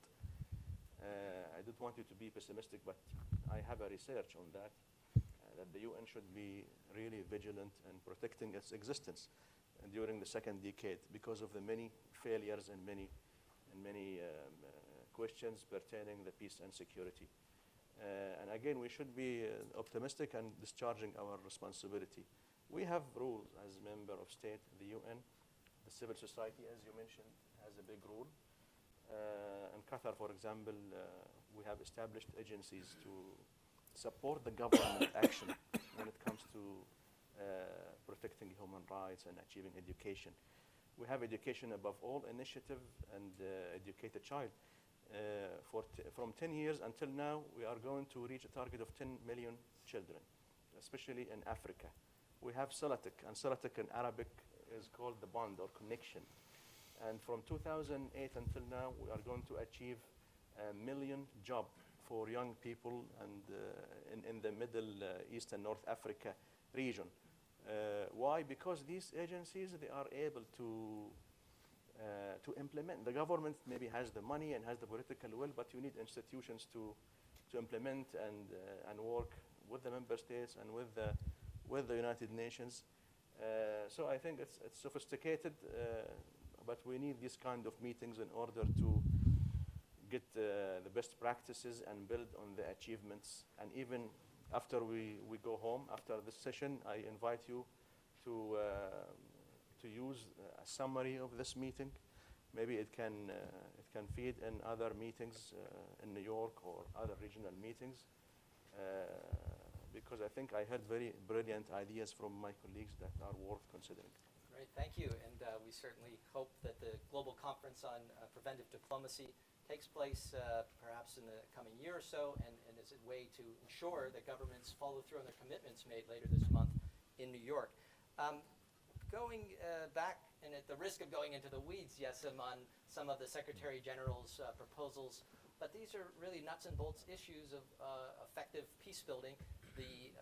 I don't want you to be pessimistic, but I have a research on that, that the UN should be really vigilant in protecting its existence during the second decade because of the many failures and many questions pertaining to peace and security. And again, we should be optimistic and discharging our responsibility. We have rules as a member of state, the UN. The civil society, as you mentioned, has a big role. In Qatar, for example, we have established agencies to support the government action when it comes to protecting human rights and achieving education. We have education above all initiative and educate a child. From 10 years until now, we are going to reach a target of 10 million children, especially in Africa. We have Salatik, and Salatik in Arabic is called the bond or connection. And from 2008 until now, we are going to achieve 1 million jobs for young people and in the Middle East and North Africa region. Why? Because these agencies, they are able to implement. The government maybe has the money and has the political will, but you need institutions to implement and work with the member states and with the United Nations. So I think it's sophisticated, but we need these kind of meetings in order to get the best practices and build on the achievements. And even after we go home, after this session, I invite you to use a summary of this meeting. Maybe it can feed in other meetings in New York or other regional meetings, because I think I heard very brilliant ideas from my colleagues that are worth considering. Great, thank you. And we certainly hope that the Global Conference on Preventive Diplomacy takes place perhaps in the coming year or so, and is a way to ensure that governments follow through on their commitments made later this month in New York. Going back, and at the risk of going into the weeds, Yasim, on some of the Secretary General's proposals, but these are really nuts and bolts issues of effective peace building, the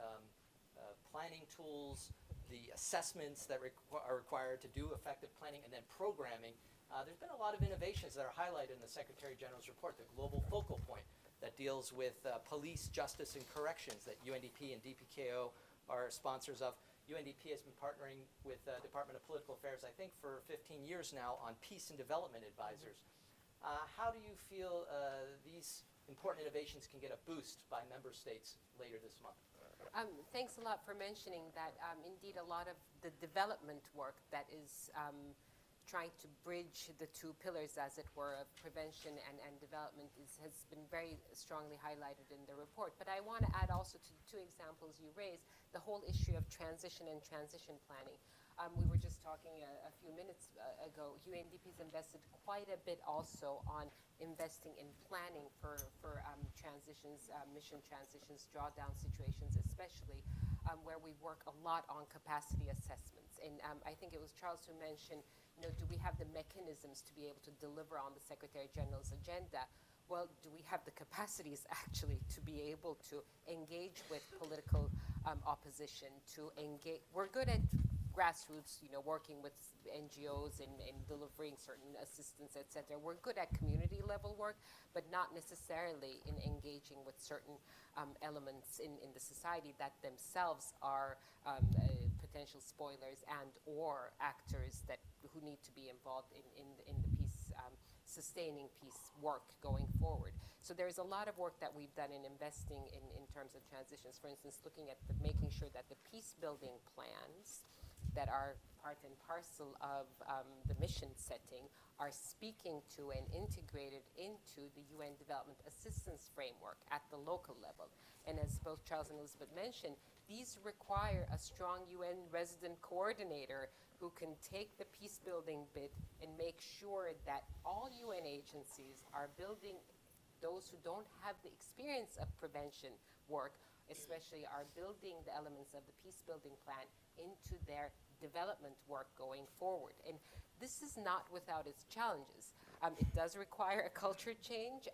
planning tools, the assessments that are required to do effective planning, and then programming. There's been a lot of innovations that are highlighted in the Secretary General's report, the global focal point that deals with police, justice, and corrections that UNDP and DPKO are sponsors of. UNDP has been partnering with the Department of Political Affairs, I think, for 15 years now on peace and development advisors. How do you feel these important innovations can get a boost by member states later this month? Thanks a lot for mentioning that. Indeed, a lot of the development work that is trying to bridge the two pillars, as it were, of prevention and development has been very strongly highlighted in the report. But I want to add also to the two examples you raised, the whole issue of transition and transition planning. We were just talking a few minutes ago, UNDP has invested quite a bit also on investing in planning for transitions, mission transitions, drawdown situations especially, where we work a lot on capacity assessments. And I think it was Charles who mentioned, do we have the mechanisms to be able to deliver on the Secretary General's agenda? Well, do we have the capacities actually to be able to engage with political opposition, to engage? We're good at grassroots, working with NGOs and delivering certain assistance, et cetera. We're good at community level work, but not necessarily in engaging with certain elements in the society that themselves are potential spoilers and or actors who need to be involved in the peace, sustaining peace work going forward. So there's a lot of work that we've done in investing in terms of transitions. For instance, looking at making sure that the peace building plans that are part and parcel of the mission setting are speaking to and integrated into the UN Development Assistance Framework at the local level. And as both Charles and Elizabeth mentioned, these require a strong UN resident coordinator who can take the peace building bit and make sure that all UN agencies are building, those who don't have the experience of prevention work, especially are building the elements of the peace building plan into their development work going forward. And this is not without its challenges. It does require a culture change.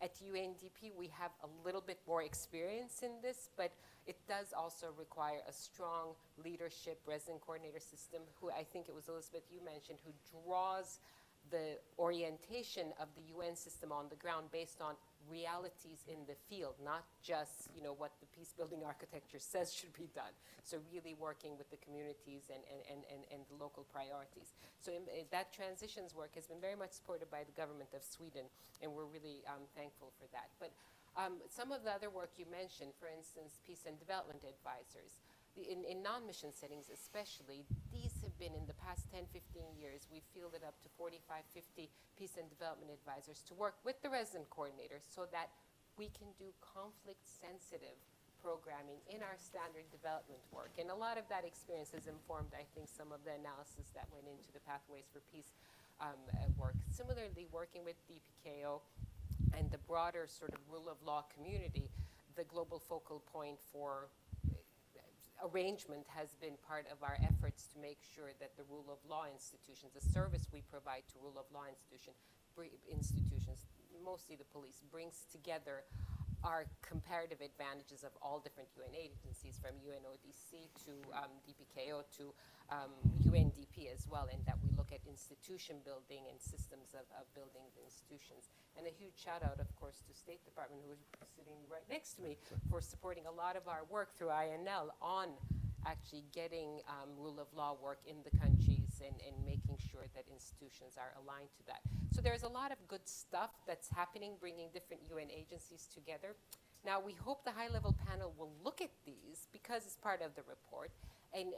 At UNDP, we have a little bit more experience in this, but it does also require a strong leadership resident coordinator system, who I think it was Elizabeth you mentioned, who draws the orientation of the UN system on the ground based on realities in the field, not just what the peace building architecture says should be done. So really working with the communities and the local priorities. So that transitions work has been very much supported by the government of Sweden, and we're really thankful for that. But some of the other work you mentioned, for instance, peace and development advisors, in non-mission settings especially, these have been in the past 10, 15 years, we've fielded up to 45, 50 peace and development advisors to work with the resident coordinators so that we can do conflict-sensitive programming in our standard development work. And a lot of that experience has informed, I think, some of the analysis that went into the Pathways for Peace work. Similarly, working with DPKO and the broader sort of rule of law community, the global focal point for arrangement has been part of our efforts to make sure that the rule of law institutions, the service we provide to rule of law institutions, mostly the police, brings together our comparative advantages of all different UN agencies, from UNODC to DPKO to UNDP as well, in that we look at institution building and systems of building the institutions. And a huge shout out, of course, to State Department, who is sitting right next to me, for supporting a lot of our work through INL on actually getting rule of law work in the countries and making sure that institutions are aligned to that. So there's a lot of good stuff that's happening, bringing different UN agencies together. Now, we hope the high-level panel will look at these because it's part of the report. And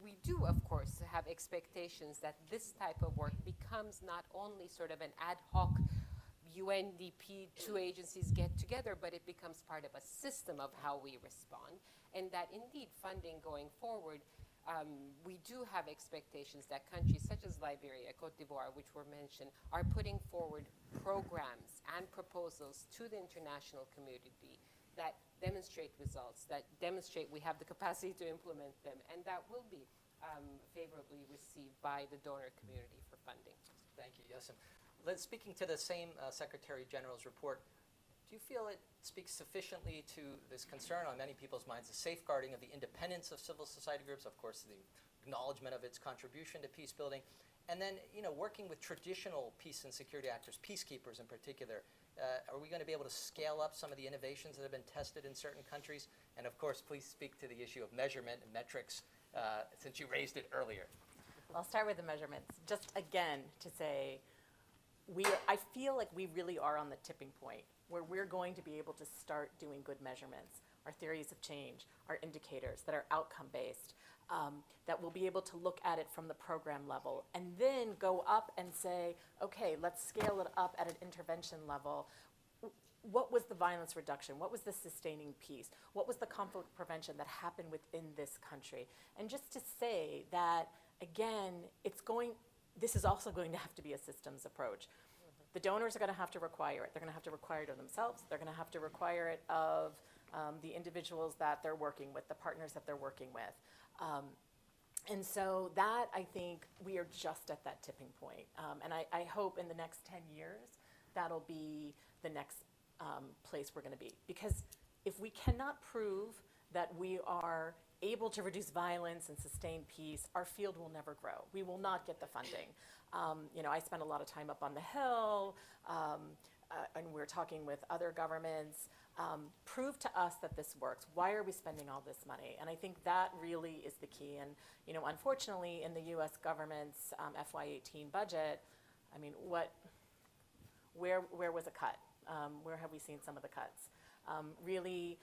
we do, of course, have expectations that this type of work becomes not only sort of an ad hoc UNDP, two agencies get together, but it becomes part of a system of how we respond. And that indeed funding going forward, we do have expectations that countries such as Liberia, Cote d'Ivoire, which were mentioned, are putting forward programs and proposals to the international community that demonstrate results, that demonstrate we have the capacity to implement them, and that will be favorably received by the donor community for funding. Thank you, Yasim. Speaking to the same Secretary General's report, do you feel it speaks sufficiently to this concern on many people's minds, the safeguarding of the independence of civil society groups, of course, the acknowledgement of its contribution to peace building, and then, working with traditional peace and security actors, peacekeepers in particular? Are we going to be able to scale up some of the innovations that have been tested in certain countries? And of course, please speak to the issue of measurement and metrics, since you raised it earlier. I'll start with the measurements. Just again to say, I feel like we really are on the tipping point where we're going to be able to start doing good measurements. Our theories of change, our indicators that are outcome-based, that we'll be able to look at it from the program level and then go up and say, okay, let's scale it up at an intervention level. What was the violence reduction? What was the sustaining peace? What was the conflict prevention that happened within this country? And just to say that, again, this is also going to have to be a systems approach. The donors are going to have to require it. They're going to have to require it of themselves. They're going to have to require it of the individuals that they're working with, the partners that they're working with. And so that, I think, we are just at that tipping point. And I hope in the next 10 years, that'll be the next place we're going to be. Because if we cannot prove that we are able to reduce violence and sustain peace, our field will never grow. We will not get the funding. I spend a lot of time up on the Hill, and we're talking with other governments. Prove to us that this works. Why are we spending all this money? And I think that really is the key. And unfortunately, in the U.S. government's FY18 budget, I mean, where was it cut? Where have we seen some of the cuts? Really,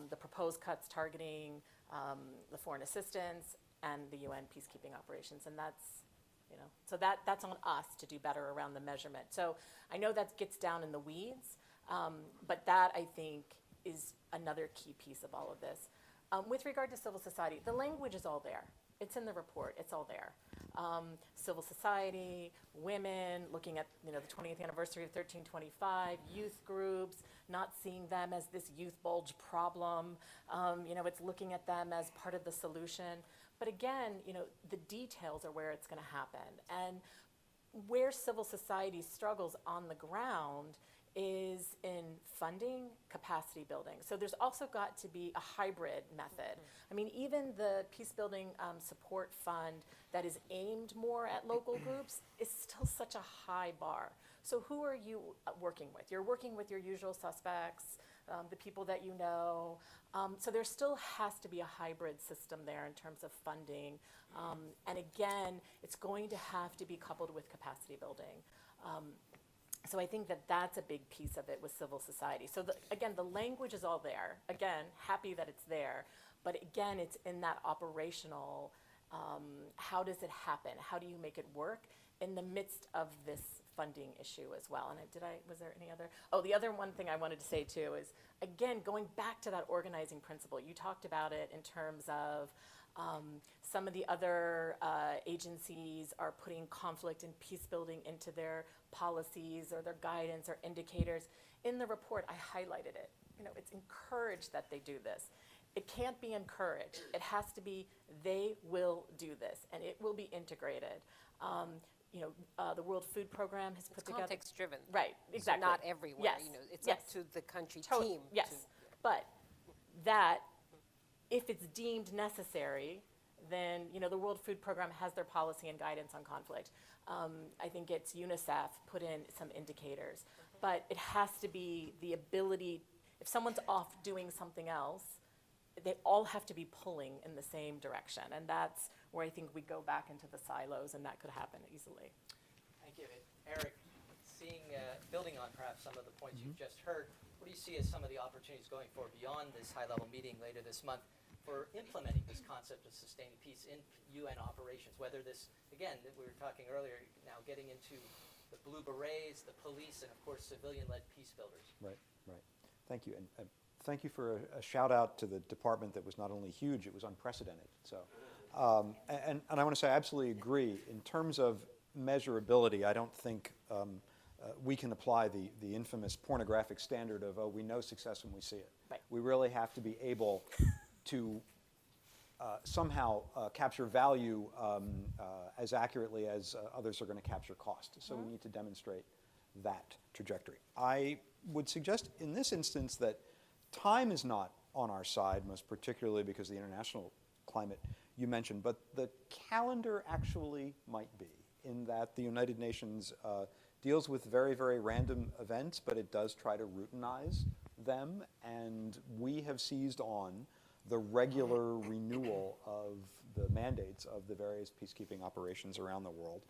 the proposed cuts targeting the foreign assistance and the UN peacekeeping operations, and that's, so that's on us to do better around the measurement. So I know that gets down in the weeds, but that, I think, is another key piece of all of this. With regard to civil society, the language is all there. It's in the report. It's all there. Civil society, women, looking at the 20th anniversary of 1325, youth groups, not seeing them as this youth bulge problem. It's looking at them as part of the solution. But again, the details are where it's going to happen. And where civil society struggles on the ground is in funding, capacity building. So there's also got to be a hybrid method. I mean, even the Peacebuilding Support Fund that is aimed more at local groups is still such a high bar. So who are you working with? You're working with your usual suspects, the people that you know. So there still has to be a hybrid system there in terms of funding. And again, it's going to have to be coupled with capacity building. So I think that that's a big piece of it with civil society. So again, the language is all there. Again, happy that it's there. But again, it's in that operational, how does it happen? How do you make it work in the midst of this funding issue as well. And was there any other? Oh, the other one thing I wanted to say too is, again, going back to that organizing principle. You talked about it in terms of some of the other agencies are putting conflict and peace building into their policies or their guidance or indicators. In the report, I highlighted it. It's encouraged that they do this. It can't be encouraged. It has to be, they will do this, and it will be integrated. The World Food Program has put together. Context driven. Right, exactly. Not everywhere. Yes. It's yes. up to the country Totally. team. Yes, but that, if it's deemed necessary, then the World Food Program has their policy and guidance on conflict. I think it's UNICEF put in some indicators, but it has to be the ability. If someone's off doing something else, they all have to be pulling in the same direction, and that's where I think we go back into the silos, and that could happen easily. Thank you. Eric, building on perhaps some of the points you've just heard, what do you see as some of the opportunities going forward beyond this high-level meeting later this month for implementing this concept of sustaining peace in UN operations, whether this, again, that we were talking earlier, now getting into the Blue Berets, the police, and of course civilian-led peace builders. Right. Thank you. And thank you for a shout out to the department that was not only huge, it was unprecedented. So, and I want to say I absolutely agree. In terms of measurability, I don't think we can apply the infamous pornographic standard of, we know success when we see it. Right. We really have to be able to somehow capture value as accurately as others are going to capture cost. So we need to demonstrate that trajectory. I would suggest in this instance that time is not on our side, most particularly because of the international climate you mentioned, but the calendar actually might be, in that the United Nations deals with very, very random events, but it does try to routinize them, and we have seized on the regular renewal of the mandates of the various peacekeeping operations around the world,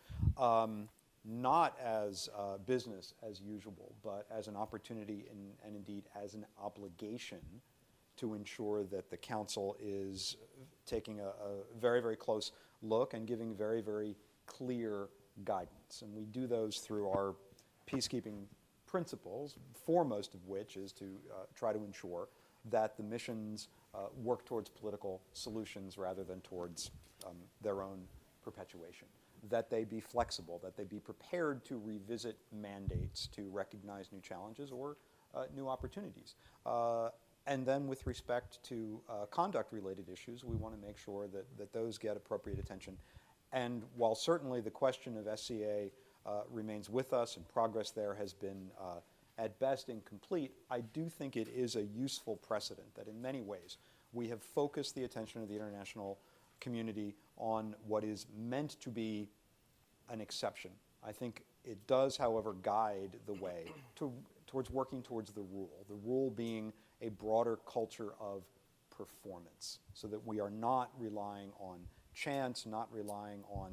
not as business as usual, but as an opportunity and indeed as an obligation to ensure that the Council is taking a very, very close look and giving very, very clear guidance. And we do those through our peacekeeping principles, foremost of which is to try to ensure that the missions work towards political solutions rather than towards their own perpetuation, that they be flexible, that they be prepared to revisit mandates to recognize new challenges or new opportunities. And then with respect to conduct-related issues, we want to make sure that those get appropriate attention. And while certainly the question of SCA remains with us and progress there has been at best incomplete, I do think it is a useful precedent that in many ways we have focused the attention of the international community on what is meant to be an exception. I think it does, however, guide the way towards working towards the rule being a broader culture of performance, so that we are not relying on chance, not relying on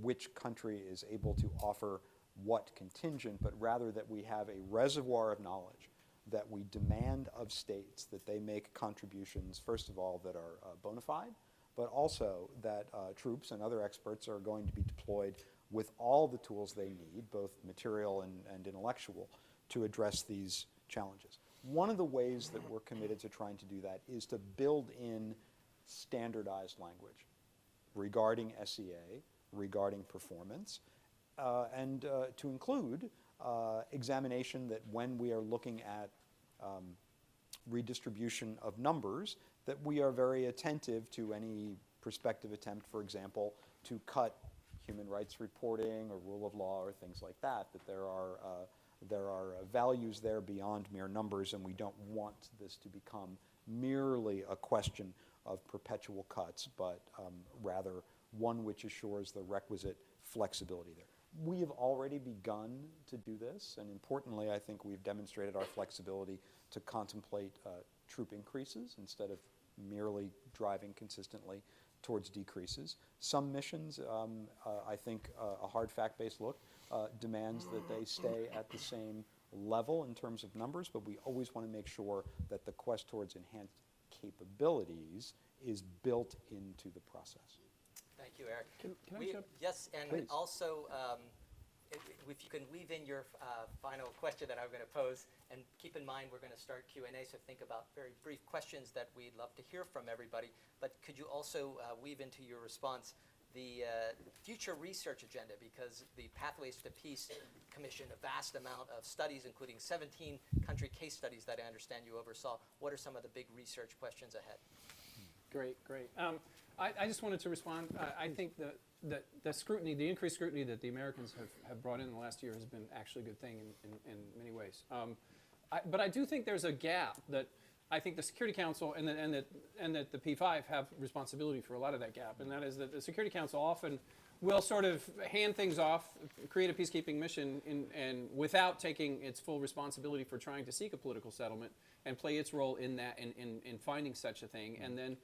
which country is able to offer what contingent, but rather that we have a reservoir of knowledge that we demand of states that they make contributions, first of all, that are bona fide, but also that troops and other experts are going to be deployed with all the tools they need, both material and intellectual, to address these challenges. One of the ways that we're committed to trying to do that is to build in standardized language regarding SEA, regarding performance, and to include examination that when we are looking at redistribution of numbers, that we are very attentive to any prospective attempt, for example, to cut human rights reporting or rule of law or things like that, that there are values there beyond mere numbers, and we don't want this to become merely a question of perpetual cuts, but rather one which assures the requisite flexibility there. We have already begun to do this, and importantly, I think we've demonstrated our flexibility to contemplate troop increases instead of merely driving consistently towards decreases. Some missions, I think a hard fact-based look demands that they stay at the same level in terms of numbers, but we always want to make sure that the quest towards enhanced capabilities is built into the process. Thank you, Eric. Can I jump? Yes, and Please. also if you can weave in your final question that I'm going to pose, and keep in mind we're going to start Q&A, so think about very brief questions that we'd love to hear from everybody. But could you also weave into your response the future research agenda, because the Pathways to Peace commissioned a vast amount of studies, including 17 country case studies that I understand you oversaw. What are some of the big research questions ahead? Great, great. I just wanted to respond. I think the scrutiny, the increased scrutiny that the Americans have brought in the last year has been actually a good thing in many ways. But I do think there's a gap that I think the Security Council and that the P5 have responsibility for a lot of that gap, and that is that the Security Council often will sort of hand things off, create a peacekeeping mission, and without taking its full responsibility for trying to seek a political settlement and play its role in that, in finding such a thing, and then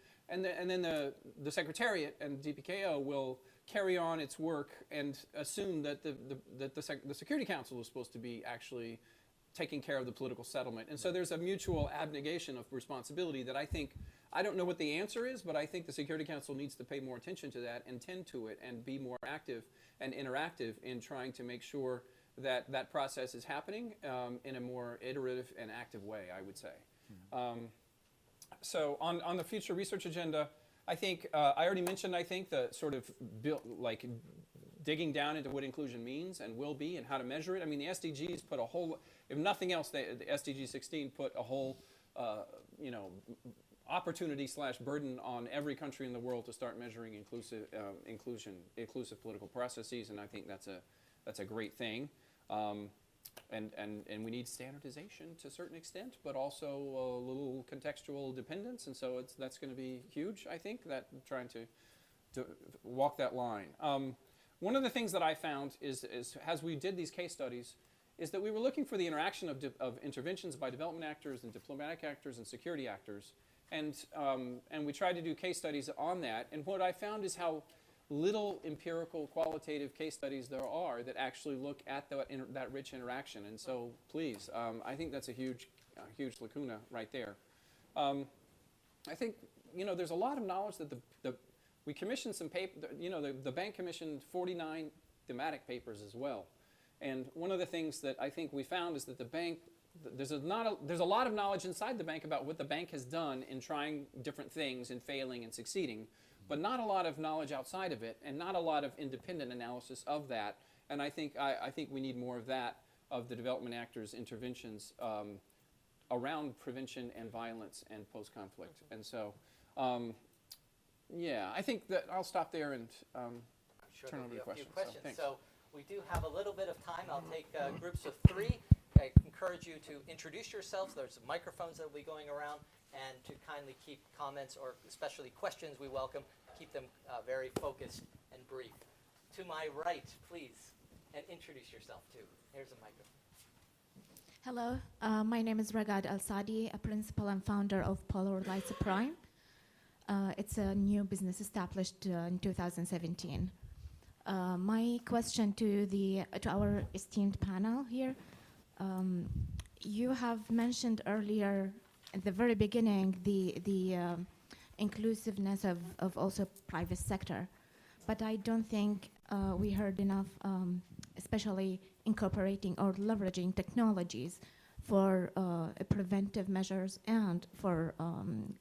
the Secretariat and DPKO will carry on its work and assume that the Security Council is supposed to be actually taking care of the political settlement. And so there's a mutual abnegation of responsibility that I don't know what the answer is, but I think the Security Council needs to pay more attention to that and tend to it and be more active and interactive in trying to make sure that that process is happening in a more iterative and active way, I would say. So on the future research agenda, I think, I already mentioned, I think, the sort of digging down into what inclusion means and will be and how to measure it. I mean, the SDGs put a whole, if nothing else, the SDG 16 put a whole, opportunity/burden on every country in the world to start measuring inclusive political processes, and I think that's a great thing. And we need standardization to a certain extent, but also a little contextual dependence, and so that's going to be huge, I think, that trying to walk that line. One of the things that I found is as we did these case studies, is that we were looking for the interaction of interventions by development actors and diplomatic actors and security actors, and we tried to do case studies on that, and what I found is how little empirical qualitative case studies there are that actually look at that rich interaction, and so please, I think that's a huge lacuna right there. I think there's a lot of knowledge that we commissioned some paper, the bank commissioned 49 thematic papers as well, and one of the things that I think we found is that the bank, there's a lot of knowledge inside the bank about what the bank has done in trying different things and failing and succeeding, but not a lot of knowledge outside of it, and not a lot of independent analysis of that. And I think we need more of that, of the development actors' interventions around prevention and violence and post-conflict. And so, yeah, I think that I'll stop there and turn over to questions. So we do have a little bit of time. I'll take groups of 3. I encourage you to introduce yourselves. There's some microphones that will be going around, and to kindly keep comments, or especially questions, we welcome. Keep them very focused and brief. To my right, please, and introduce yourself too. Here's a microphone. Hello, my name is Ragad Al-Sadi, a principal and founder of Polar Lights Prime. It's a new business established in 2017. My question to our esteemed panel here, you have mentioned earlier at the very beginning the inclusiveness of also private sector, but I don't think we heard enough, especially incorporating or leveraging technologies for preventive measures and for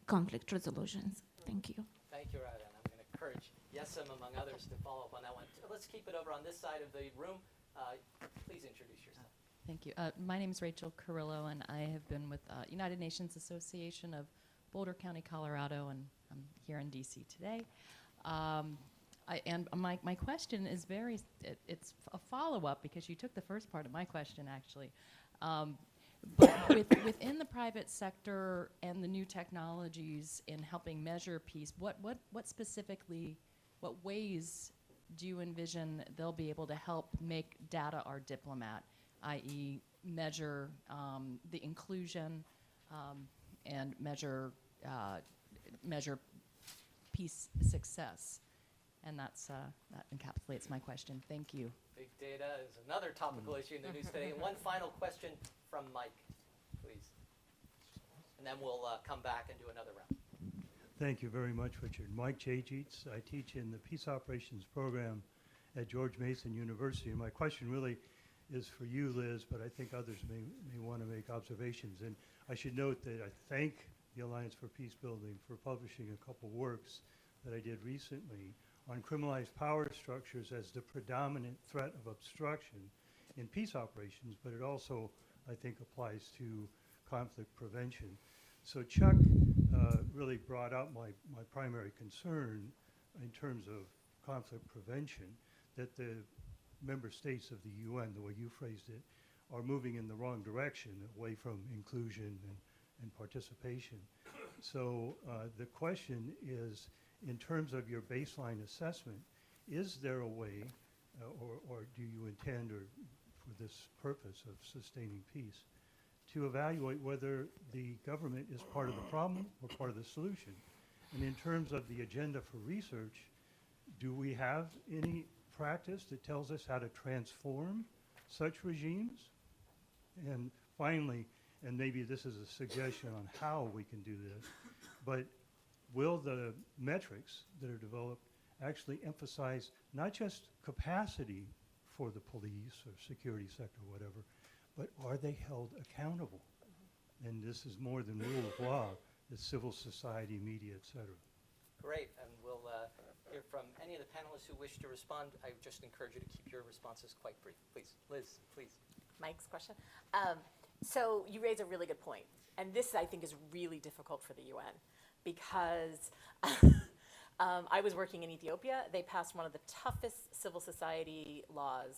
conflict resolutions. Thank you. Thank you, Rada. And I'm going to encourage Yesem, among others, to follow up on that one. Let's keep it over on this side of the room. Please introduce yourself. Thank you. My name is Rachel Carrillo, and I have been with United Nations Association of Boulder County, Colorado, and I'm here in D.C. today. And my question is it's a follow-up, because you took the first part of my question, actually. But within the private sector and the new technologies in helping measure peace, what specifically, what ways do you envision they'll be able to help make data our diplomat, i.e. measure the inclusion and measure peace success? And that encapsulates my question. Thank you. Big data is another topical issue in the news today. And one final question from Mike, please. And then we'll come back and do another round. Thank you very much, Richard. Mike Chajits. I teach in the Peace Operations program at George Mason University. And my question really is for you, Liz, but I think others may want to make observations. And I should note that I thank the Alliance for Peacebuilding for publishing a couple works that I did recently on criminalized power structures as the predominant threat of obstruction in peace operations, but it also, I think, applies to conflict prevention. So Chuck really brought up my primary concern in terms of conflict prevention, that the member states of the UN, the way you phrased it, are moving in the wrong direction, away from inclusion and participation. So the question is, in terms of your baseline assessment, is there a way, or do you intend, or for this purpose of sustaining peace, to evaluate whether the government is part of the problem or part of the solution? And in terms of the agenda for research, do we have any practice that tells us how to transform such regimes? And finally, and maybe this is a suggestion on how we can do this, but will the metrics that are developed actually emphasize not just capacity for the police or security sector or whatever, but are they held accountable? And this is more than rule of law, it's civil society, media, et cetera. Great, and we'll hear from any of the panelists who wish to respond. I just encourage you to keep your responses quite brief. Please, Liz, please. Mike's question. So you raise a really good point. And this, I think, is really difficult for the UN because I was working in Ethiopia. They passed one of the toughest civil society laws.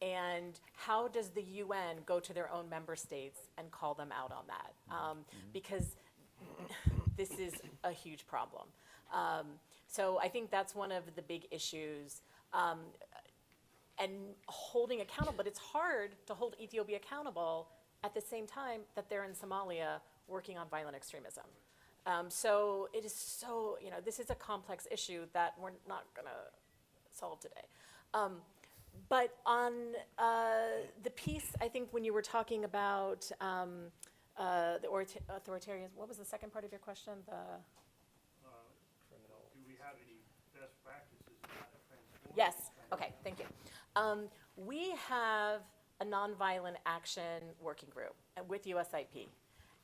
And how does the UN go to their own member states and call them out on that? Because this is a huge problem. So I think that's one of the big issues. And holding accountable, but it's hard to hold Ethiopia accountable at the same time that they're in Somalia working on violent extremism. So it is so, this is a complex issue that we're not gonna solve today. But on the piece, I think when you were talking about the authoritarian, what was the second part of your question? Do we have any best practices in how to transform? Yes, okay, thank you. We have a nonviolent action working group with USIP.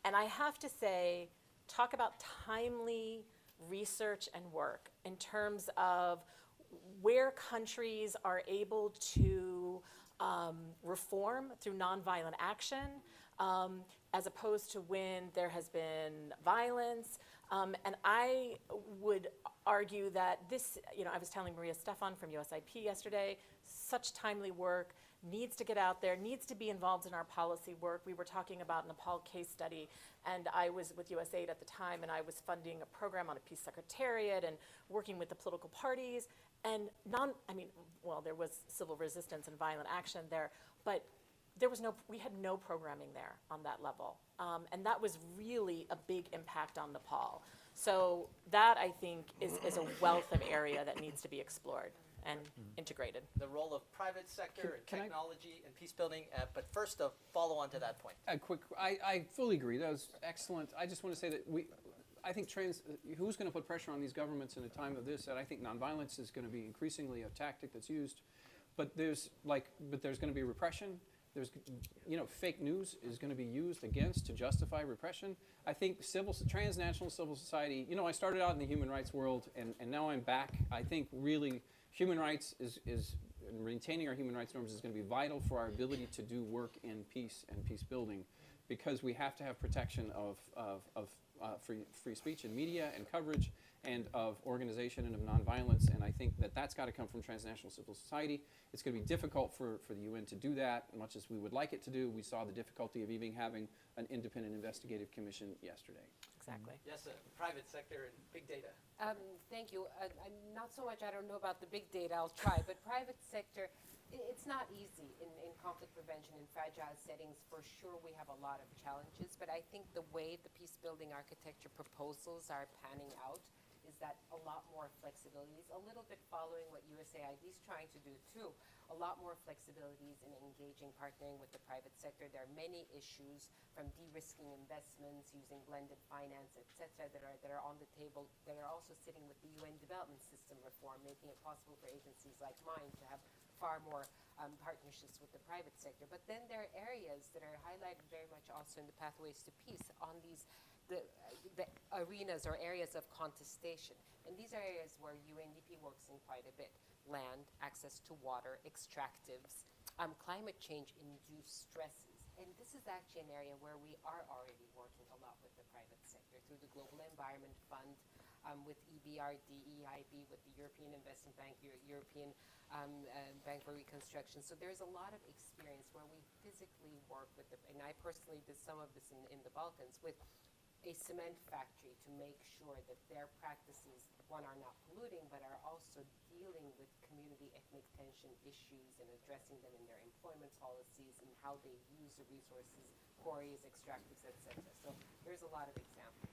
And I have to say, talk about timely research and work in terms of where countries are able to reform through nonviolent action, as opposed to when there has been violence. And I would argue that this, I was telling Maria Stefan from USIP yesterday, such timely work needs to get out there, needs to be involved in our policy work. We were talking about Nepal case study, and I was with USAID at the time, and I was funding a program on a peace secretariat and working with the political parties. And there was civil resistance and violent action there, but we had no programming there on that level. And that was really a big impact on Nepal. So that, I think, is a wealth of area that needs to be explored and integrated. The role of private sector and technology and peace building, but first a follow on to that point. I fully agree, that was excellent. I just want to say that I think who's going to put pressure on these governments in a time of this? And I think nonviolence is going to be increasingly a tactic that's used, but there's going to be repression. There's, fake news is going to be used against to justify repression. I think transnational civil society, I started out in the human rights world and now I'm back. I think really human rights is maintaining our human rights norms is going to be vital for our ability to do work in peace and peace building, because we have to have protection of free speech and media and coverage and of organization and of nonviolence, and I think that's got to come from transnational civil society. It's going to be difficult for the UN to do that, much as we would like it to do. We saw the difficulty of even having an independent investigative commission yesterday. Exactly. Yes, private sector and big data. Thank you. I'm not so much, I don't know about the big data, I'll try, but private sector, it's not easy in conflict prevention in fragile settings. For sure, we have a lot of challenges, but I think the way the peace building architecture proposals are panning out is that a lot more flexibility is a little bit following what USAID is trying to do too, a lot more flexibilities in engaging, partnering with the private sector. There are many issues from de-risking investments, using blended finance, et cetera, that are on the table, that are also sitting with the UN development system reform, making it possible for agencies like mine to have far more partnerships with the private sector. But then there are areas that are highlighted very much also in the Pathways to Peace on these the arenas or areas of contestation. And these are areas where UNDP works in quite a bit. Land, access to water, extractives, climate change-induced stresses. And this is actually an area where we are already working a lot with the private sector through the Global Environment Fund, with EBRD, EIB, with the European Investment Bank, European Bank for Reconstruction. So there's a lot of experience where we physically work with and I personally did some of this in the Balkans, with a cement factory to make sure that their practices, one, are not polluting, but are also dealing with community ethnic tension issues and addressing them in their employment policies and how they use the resources, quarries, extractives, etc. So there's a lot of examples.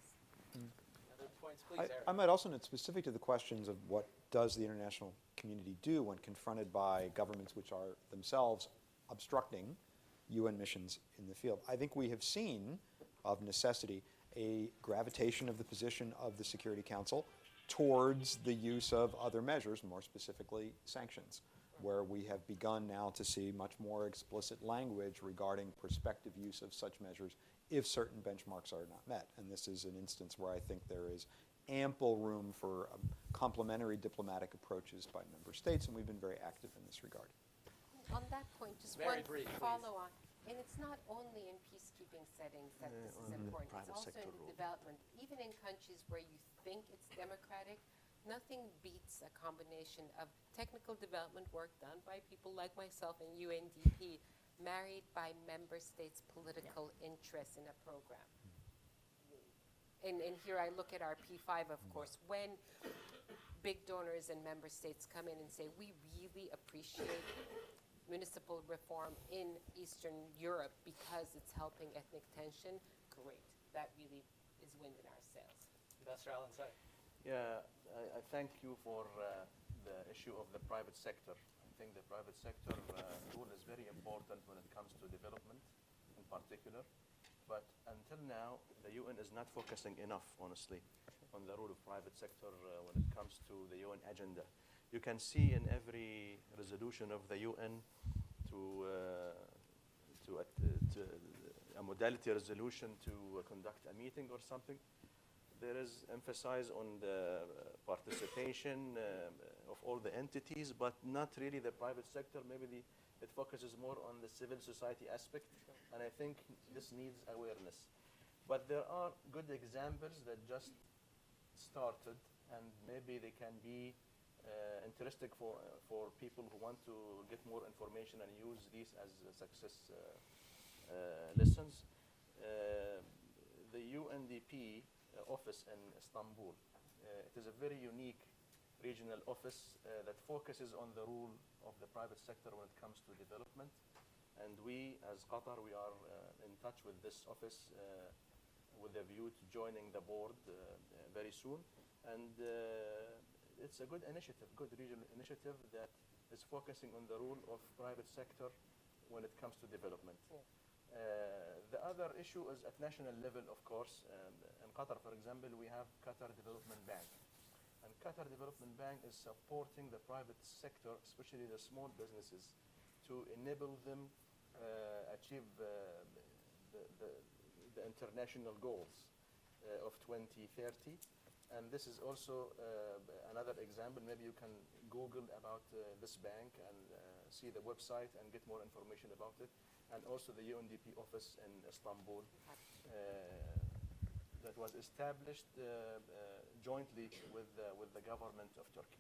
Other points, please, Erin. I might also note, specific to the questions of what does the international community do when confronted by governments which are themselves obstructing UN missions in the field. I think we have seen, of necessity, a gravitation of the position of the Security Council towards the use of other measures, more specifically sanctions, where we have begun now to see much more explicit language regarding prospective use of such measures if certain benchmarks are not met. And this is an instance where I think there is ample room for complementary diplomatic approaches by member states, and we've been very active in this regard. On that point, just Very one brief, please. follow-on. And it's not only in peacekeeping settings that this is important. It's also in the development. Even in countries where you think it's democratic, nothing beats a combination of technical development work done by people like myself and UNDP, married by member states' political interests in a program. And here I look at our P5, of course, when big donors and member states come in and say, we really appreciate municipal reform in Eastern Europe because it's helping ethnic tension, great. That really is wind in our sails. Ambassador Al-Ansari. Yeah, I thank you for the issue of the private sector. I think the private sector role is very important when it comes to development in particular. But until now, the UN is not focusing enough, honestly, on the role of private sector when it comes to the UN agenda. You can see in every resolution of the UN to a modality resolution to conduct a meeting or something, there is emphasis on the participation of all the entities, but not really the private sector. Maybe it focuses more on the civil society aspect, and I think this needs awareness. But there are good examples that just started, and maybe they can be interesting for people who want to get more information and use these as success lessons. The UNDP office in Istanbul, it is a very unique regional office that focuses on the role of the private sector when it comes to development. And we, as Qatar, we are in touch with this office with a view to joining the board very soon. And it's a good initiative, good regional initiative that is focusing on the role of private sector when it comes to development. Yeah. The other issue is at national level, of course. In Qatar, for example, we have Qatar Development Bank. And Qatar Development Bank is supporting the private sector, especially the small businesses, to enable them achieve the international goals of 2030. And this is also another example. Maybe you can Google about this bank and see the website and get more information about it. And also the UNDP office in Istanbul that was established jointly with the government of Turkey.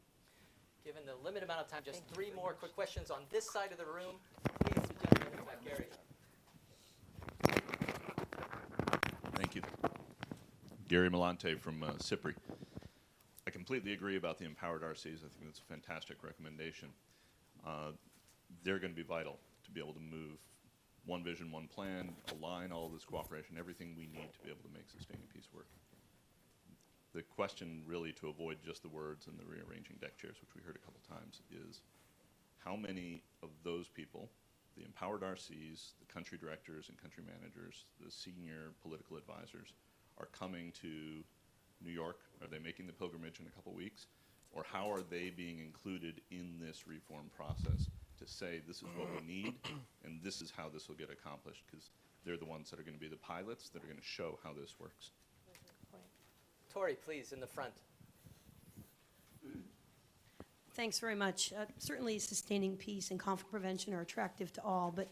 Given the limited amount of time, just three more quick questions on this side of the room. Please, the gentleman in the back, Gary. Thank you. Gary Malante from CIPRI. I completely agree about the empowered RCs. I think that's a fantastic recommendation. They're going to be vital to be able to move one vision, one plan, align all of this cooperation, everything we need to be able to make sustaining peace work. The question really, to avoid just the words and the rearranging deck chairs, which we heard a couple times, is how many of those people, the empowered RCs, the country directors and country managers, the senior political advisors, are coming to New York? Are they making the pilgrimage in a couple weeks? Or how are they being included in this reform process to say this is what we need and this is how this will get accomplished? Because they're the ones that are going to be the pilots that are going to show how this works. Tori, please, in the front. Thanks very much. Certainly sustaining peace and conflict prevention are attractive to all, but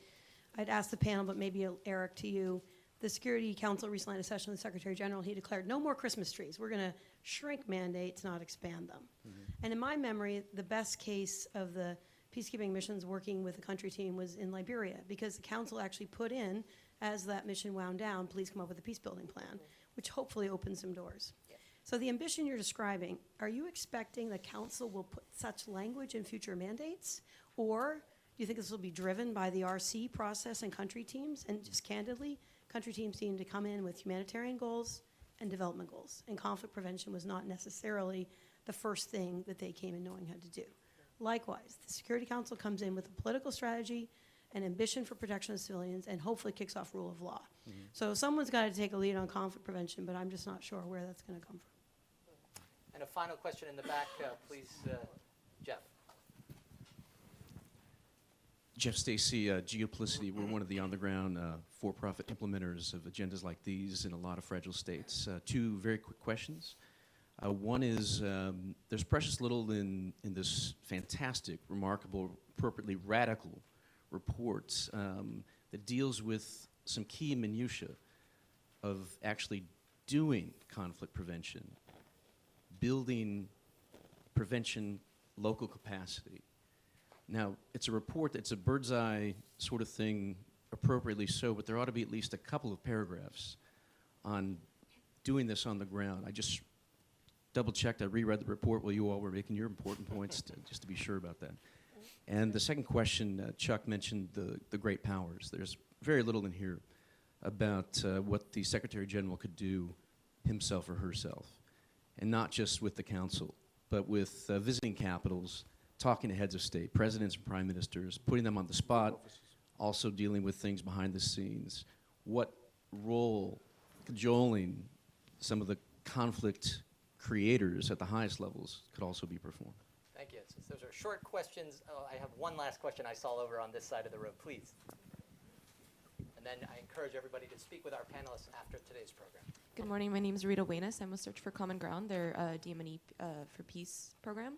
I'd ask the panel, but maybe Eric, to you. The Security Council recently had a session with the Secretary General. He declared no more Christmas trees. We're going to shrink mandates, not expand them. And in my memory, the best case of the peacekeeping missions working with the country team was in Liberia, because the council actually put in, as that mission wound down, please come up with a peacebuilding plan, which hopefully opens some doors. So the ambition you're describing, are you expecting the council will put such language in future mandates? Or do you think this will be driven by the RC process and country teams? And just candidly, country teams seem to come in with humanitarian goals and development goals. And conflict prevention was not necessarily the first thing that they came in knowing how to do. Likewise, the Security Council comes in with a political strategy, an ambition for protection of civilians, and hopefully kicks off rule of law. So someone's got to take a lead on conflict prevention, but I'm just not sure where that's going to come from. And a final question in the back, please, Jeff. Jeff Stacy, Geopolicity. We're one of the on-the-ground for-profit implementers of agendas like these in a lot of fragile states. Two very quick questions. One is, there's precious little in this fantastic, remarkable, appropriately radical report that deals with some key minutiae of actually doing conflict prevention, building prevention local capacity. Now, it's a report that's a bird's eye sort of thing, appropriately so, but there ought to be at least a couple of paragraphs on doing this on the ground. I just double-checked, I reread the report while you all were making your important points, just to be sure about that. And the second question, Chuck mentioned the great powers. There's very little in here about what the Secretary General could do himself or herself, and not just with the Council, but with visiting capitals, talking to heads of state, presidents and prime ministers, putting them on the spot, also dealing with things behind the scenes. What role, cajoling some of the conflict creators at the highest levels could also be performed? Thank you. Since those are short questions, I have one last question I saw over on this side of the room, please. And then I encourage everybody to speak with our panelists after today's program. Good morning. My name is Rita Wenas. I'm with Search for Common Ground. They're a DM&E for Peace program.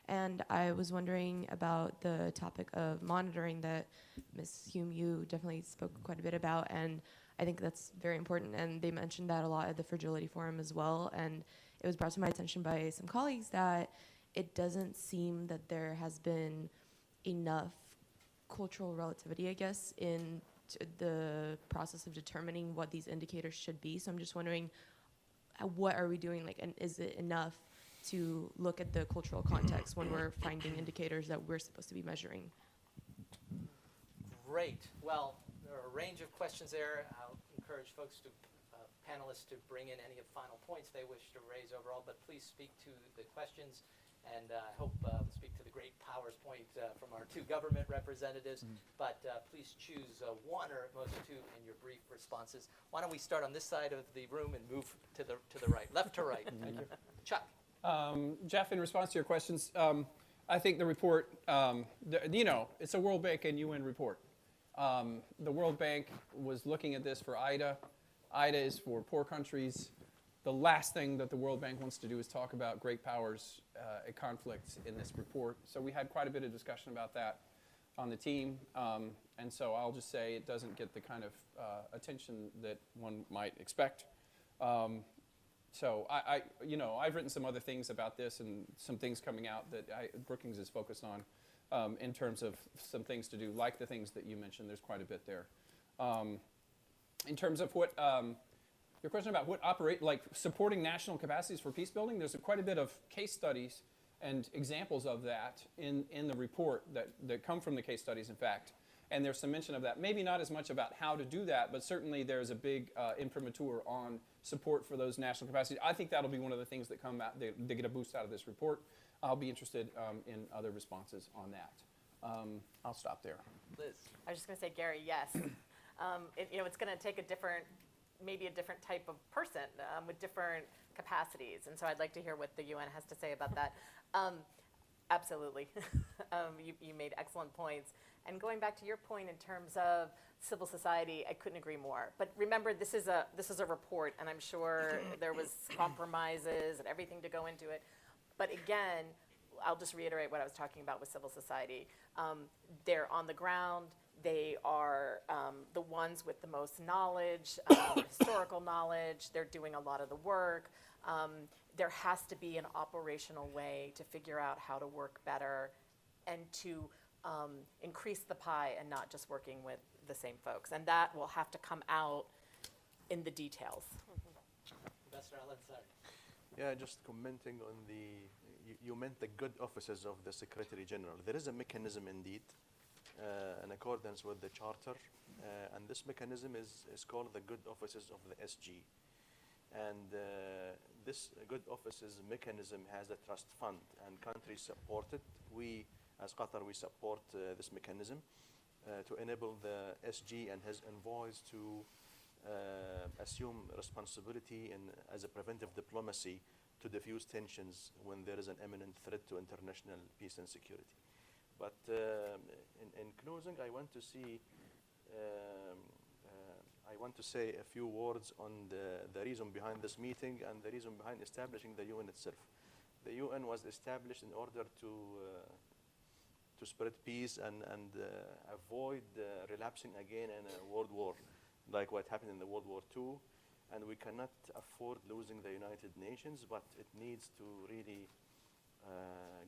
And I was wondering about the topic of monitoring that Ms. Hume, you definitely spoke quite a bit about. And I think that's very important. And they mentioned that a lot at the Fragility Forum as well. And it was brought to my attention by some colleagues that it doesn't seem that there has been enough cultural relativity, I guess, in the process of determining what these indicators should be. So I'm just wondering, what are we doing? Like, and is it enough to look at the cultural context when we're finding indicators that we're supposed to be measuring? Great. Well, there are a range of questions there. I'll encourage folks to, panelists to bring in any final points they wish to raise overall, but please speak to the questions. And I hope speak to the great powers point from our two government representatives. But please choose one or at most two in your brief responses. Why don't we start on this side of the room and move to the right, left to right. Thank you. Chuck. Jeff, in response to your questions, I think the report, it's a World Bank and UN report. The World Bank was looking at this for IDA. IDA is for poor countries. The last thing that the World Bank wants to do is talk about great powers conflicts in this report. So we had quite a bit of discussion about that on the team. And so I'll just say it doesn't get the kind of attention that one might expect. So I've written some other things about this and some things coming out that Brookings is focused on in terms of some things to do, like the things that you mentioned. There's quite a bit there. In terms of what your question about what supporting national capacities for peace building, there's quite a bit of case studies and examples of that in the report that come from the case studies, in fact. And there's some mention of that. Maybe not as much about how to do that, but certainly there's a big imprimatur on support for those national capacities. I think that'll be one of the things that come out, they get a boost out of this report. I'll be interested in other responses on that. I'll stop there. Liz. I was just going to say, Gary, yes. It's going to take maybe a different type of person with different capacities. And so I'd like to hear what the UN has to say about that. Absolutely. You made excellent points. And going back to your point in terms of civil society, I couldn't agree more. But remember, this is a report, and I'm sure there was compromises and everything to go into it. But again, I'll just reiterate what I was talking about with civil society. They're on the ground. They are the ones with the most knowledge, historical knowledge. They're doing a lot of the work. There has to be an operational way to figure out how to work better and to increase the pie and not just working with the same folks. And that will have to come out in the details. Ambassador Al-Ansari. Yeah, just commenting on you meant the good offices of the Secretary General. There is a mechanism indeed in accordance with the Charter, and this mechanism is called the good offices of the SG. And this good offices mechanism has a trust fund, and countries support it. We, as Qatar, we support this mechanism to enable the SG and his envoys to assume responsibility as a preventive diplomacy to diffuse tensions when there is an imminent threat to international peace and security. But in closing, I want to say a few words on the reason behind this meeting and the reason behind establishing the UN itself. The UN was established in order to spread peace and avoid relapsing again in a world war, like what happened in the World War II. And we cannot afford losing the United Nations, but it needs to really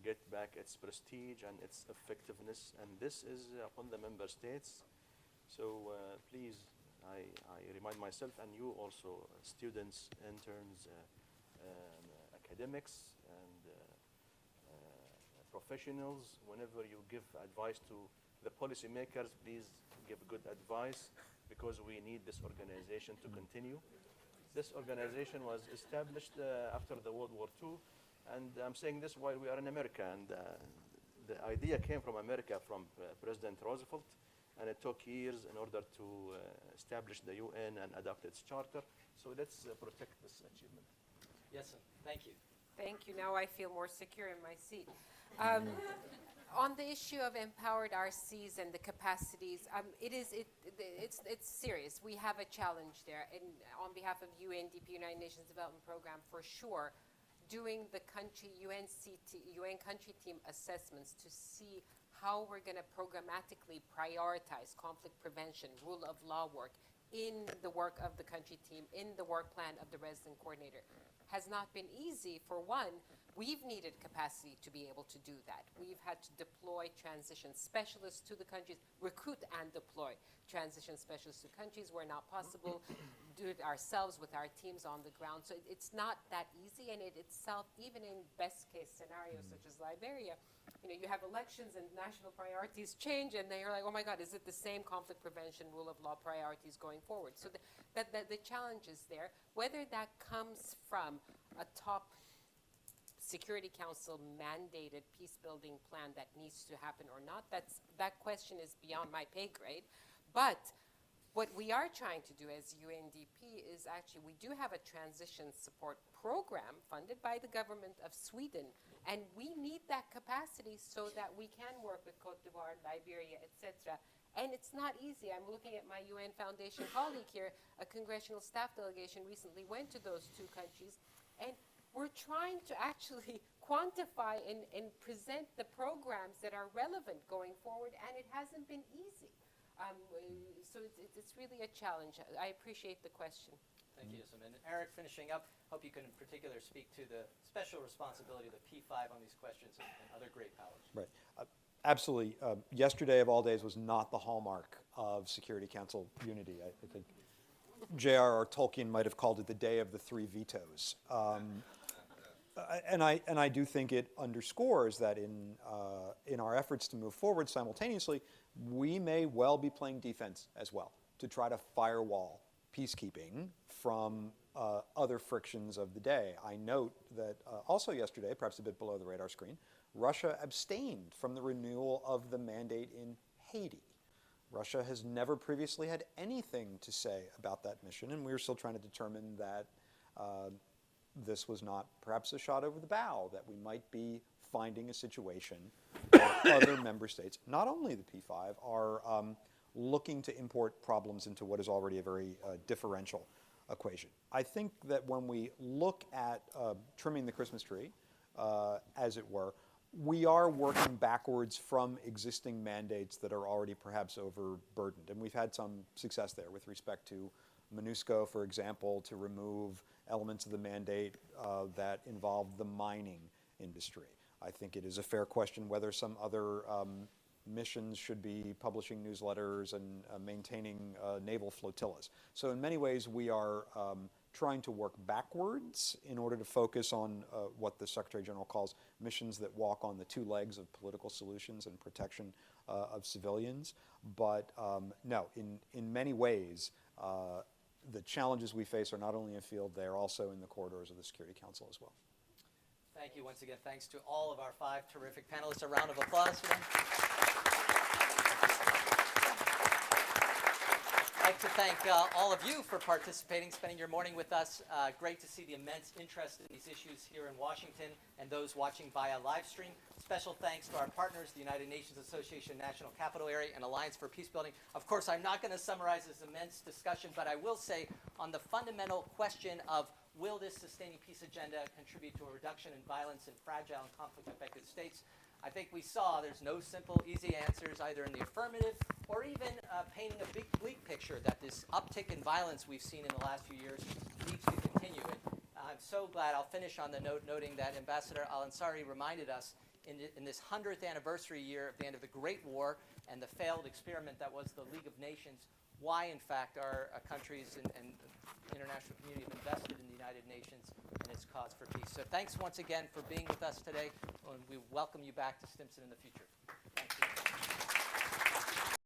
get back its prestige and its effectiveness. And this is upon the member states. So please, I remind myself and you also, students, interns, academics, and professionals, whenever you give advice to the policymakers, please give good advice, because we need this organization to continue. This organization was established after the World War II, and I'm saying this while we are in America, and the idea came from America, from President Roosevelt, and it took years in order to establish the UN and adopt its charter. So let's protect this achievement. Yes, sir. Thank you. Thank you. Now I feel more secure in my seat. On the issue of empowered RCs and the capacities, it's serious. We have a challenge there. And on behalf of UNDP, United Nations Development Program, for sure, doing the UN country team assessments to see how we're going to programmatically prioritize conflict prevention, rule of law work in the work of the country team, in the work plan of the resident coordinator, has not been easy. For one, we've needed capacity to be able to do that. We've had to deploy transition specialists to the countries, recruit and deploy transition specialists to countries where not possible, do it ourselves with our teams on the ground. So it's not that easy, and it itself, even in best case scenarios such as Liberia, you have elections and national priorities change, and then you're like, oh my God, is it the same conflict prevention, rule of law priorities going forward? So the challenge is there. Whether that comes from a top Security Council mandated peace-building plan that needs to happen or not, that question is beyond my pay grade. But what we are trying to do as UNDP is actually, we do have a transition support program funded by the government of Sweden, and we need that capacity so that we can work with Cote d'Ivoire, Liberia, etc. And it's not easy. I'm looking at my UN Foundation colleague here. A congressional staff delegation recently went to those two countries, and we're trying to actually quantify and present the programs that are relevant going forward, and it hasn't been easy. So it's really a challenge. I appreciate the question. Thank you, Yusuf. And Eric, finishing up, hope you can in particular speak to the special responsibility of the P5 on these questions and other great powers. Right. Absolutely. Yesterday of all days was not the hallmark of Security Council unity. I think J.R.R. Tolkien might have called it the day of the three vetoes. And I do think it underscores that in our efforts to move forward simultaneously, we may well be playing defense as well, to try to firewall peacekeeping from other frictions of the day. I note that also yesterday, perhaps a bit below the radar screen, Russia abstained from the renewal of the mandate in Haiti. Russia has never previously had anything to say about that mission, and we're still trying to determine that this was not perhaps a shot over the bow, that we might be finding a situation where other member states, not only the P5, are looking to import problems into what is already a very differential equation. I think that when we look at trimming the Christmas tree, as it were, we are working backwards from existing mandates that are already perhaps overburdened. And we've had some success there with respect to MINUSCO, for example, to remove elements of the mandate that involve the mining industry. I think it is a fair question whether some other missions should be publishing newsletters and maintaining naval flotillas. So in many ways, we are trying to work backwards in order to focus on what the Secretary General calls missions that walk on the two legs of political solutions and protection of civilians. But no, in many ways, the challenges we face are not only in field, they are also in the corridors of the Security Council as well. Thank you once again. Thanks to all of our 5 terrific panelists. A round of applause for them. I'd like to thank all of you for participating, spending your morning with us. Great to see the immense interest in these issues here in Washington and those watching via live stream. Special thanks to our partners, the United Nations Association National Capital Area and Alliance for Peacebuilding. Of course, I'm not going to summarize this immense discussion, but I will say on the fundamental question of will this sustaining peace agenda contribute to a reduction in violence in fragile and conflict-affected states, I think we saw there's no simple, easy answers either in the affirmative or even painting a big, bleak picture that this uptick in violence we've seen in the last few years needs to continue. And I'm so glad, I'll finish on the note noting that Ambassador Al-Ansari reminded us in this 100th anniversary year of the end of the Great War and the failed experiment that was the League of Nations, why, in fact, our countries and international community have invested in the United Nations and its cause for peace. So thanks once again for being with us today, and we welcome you back to Stimson in the future.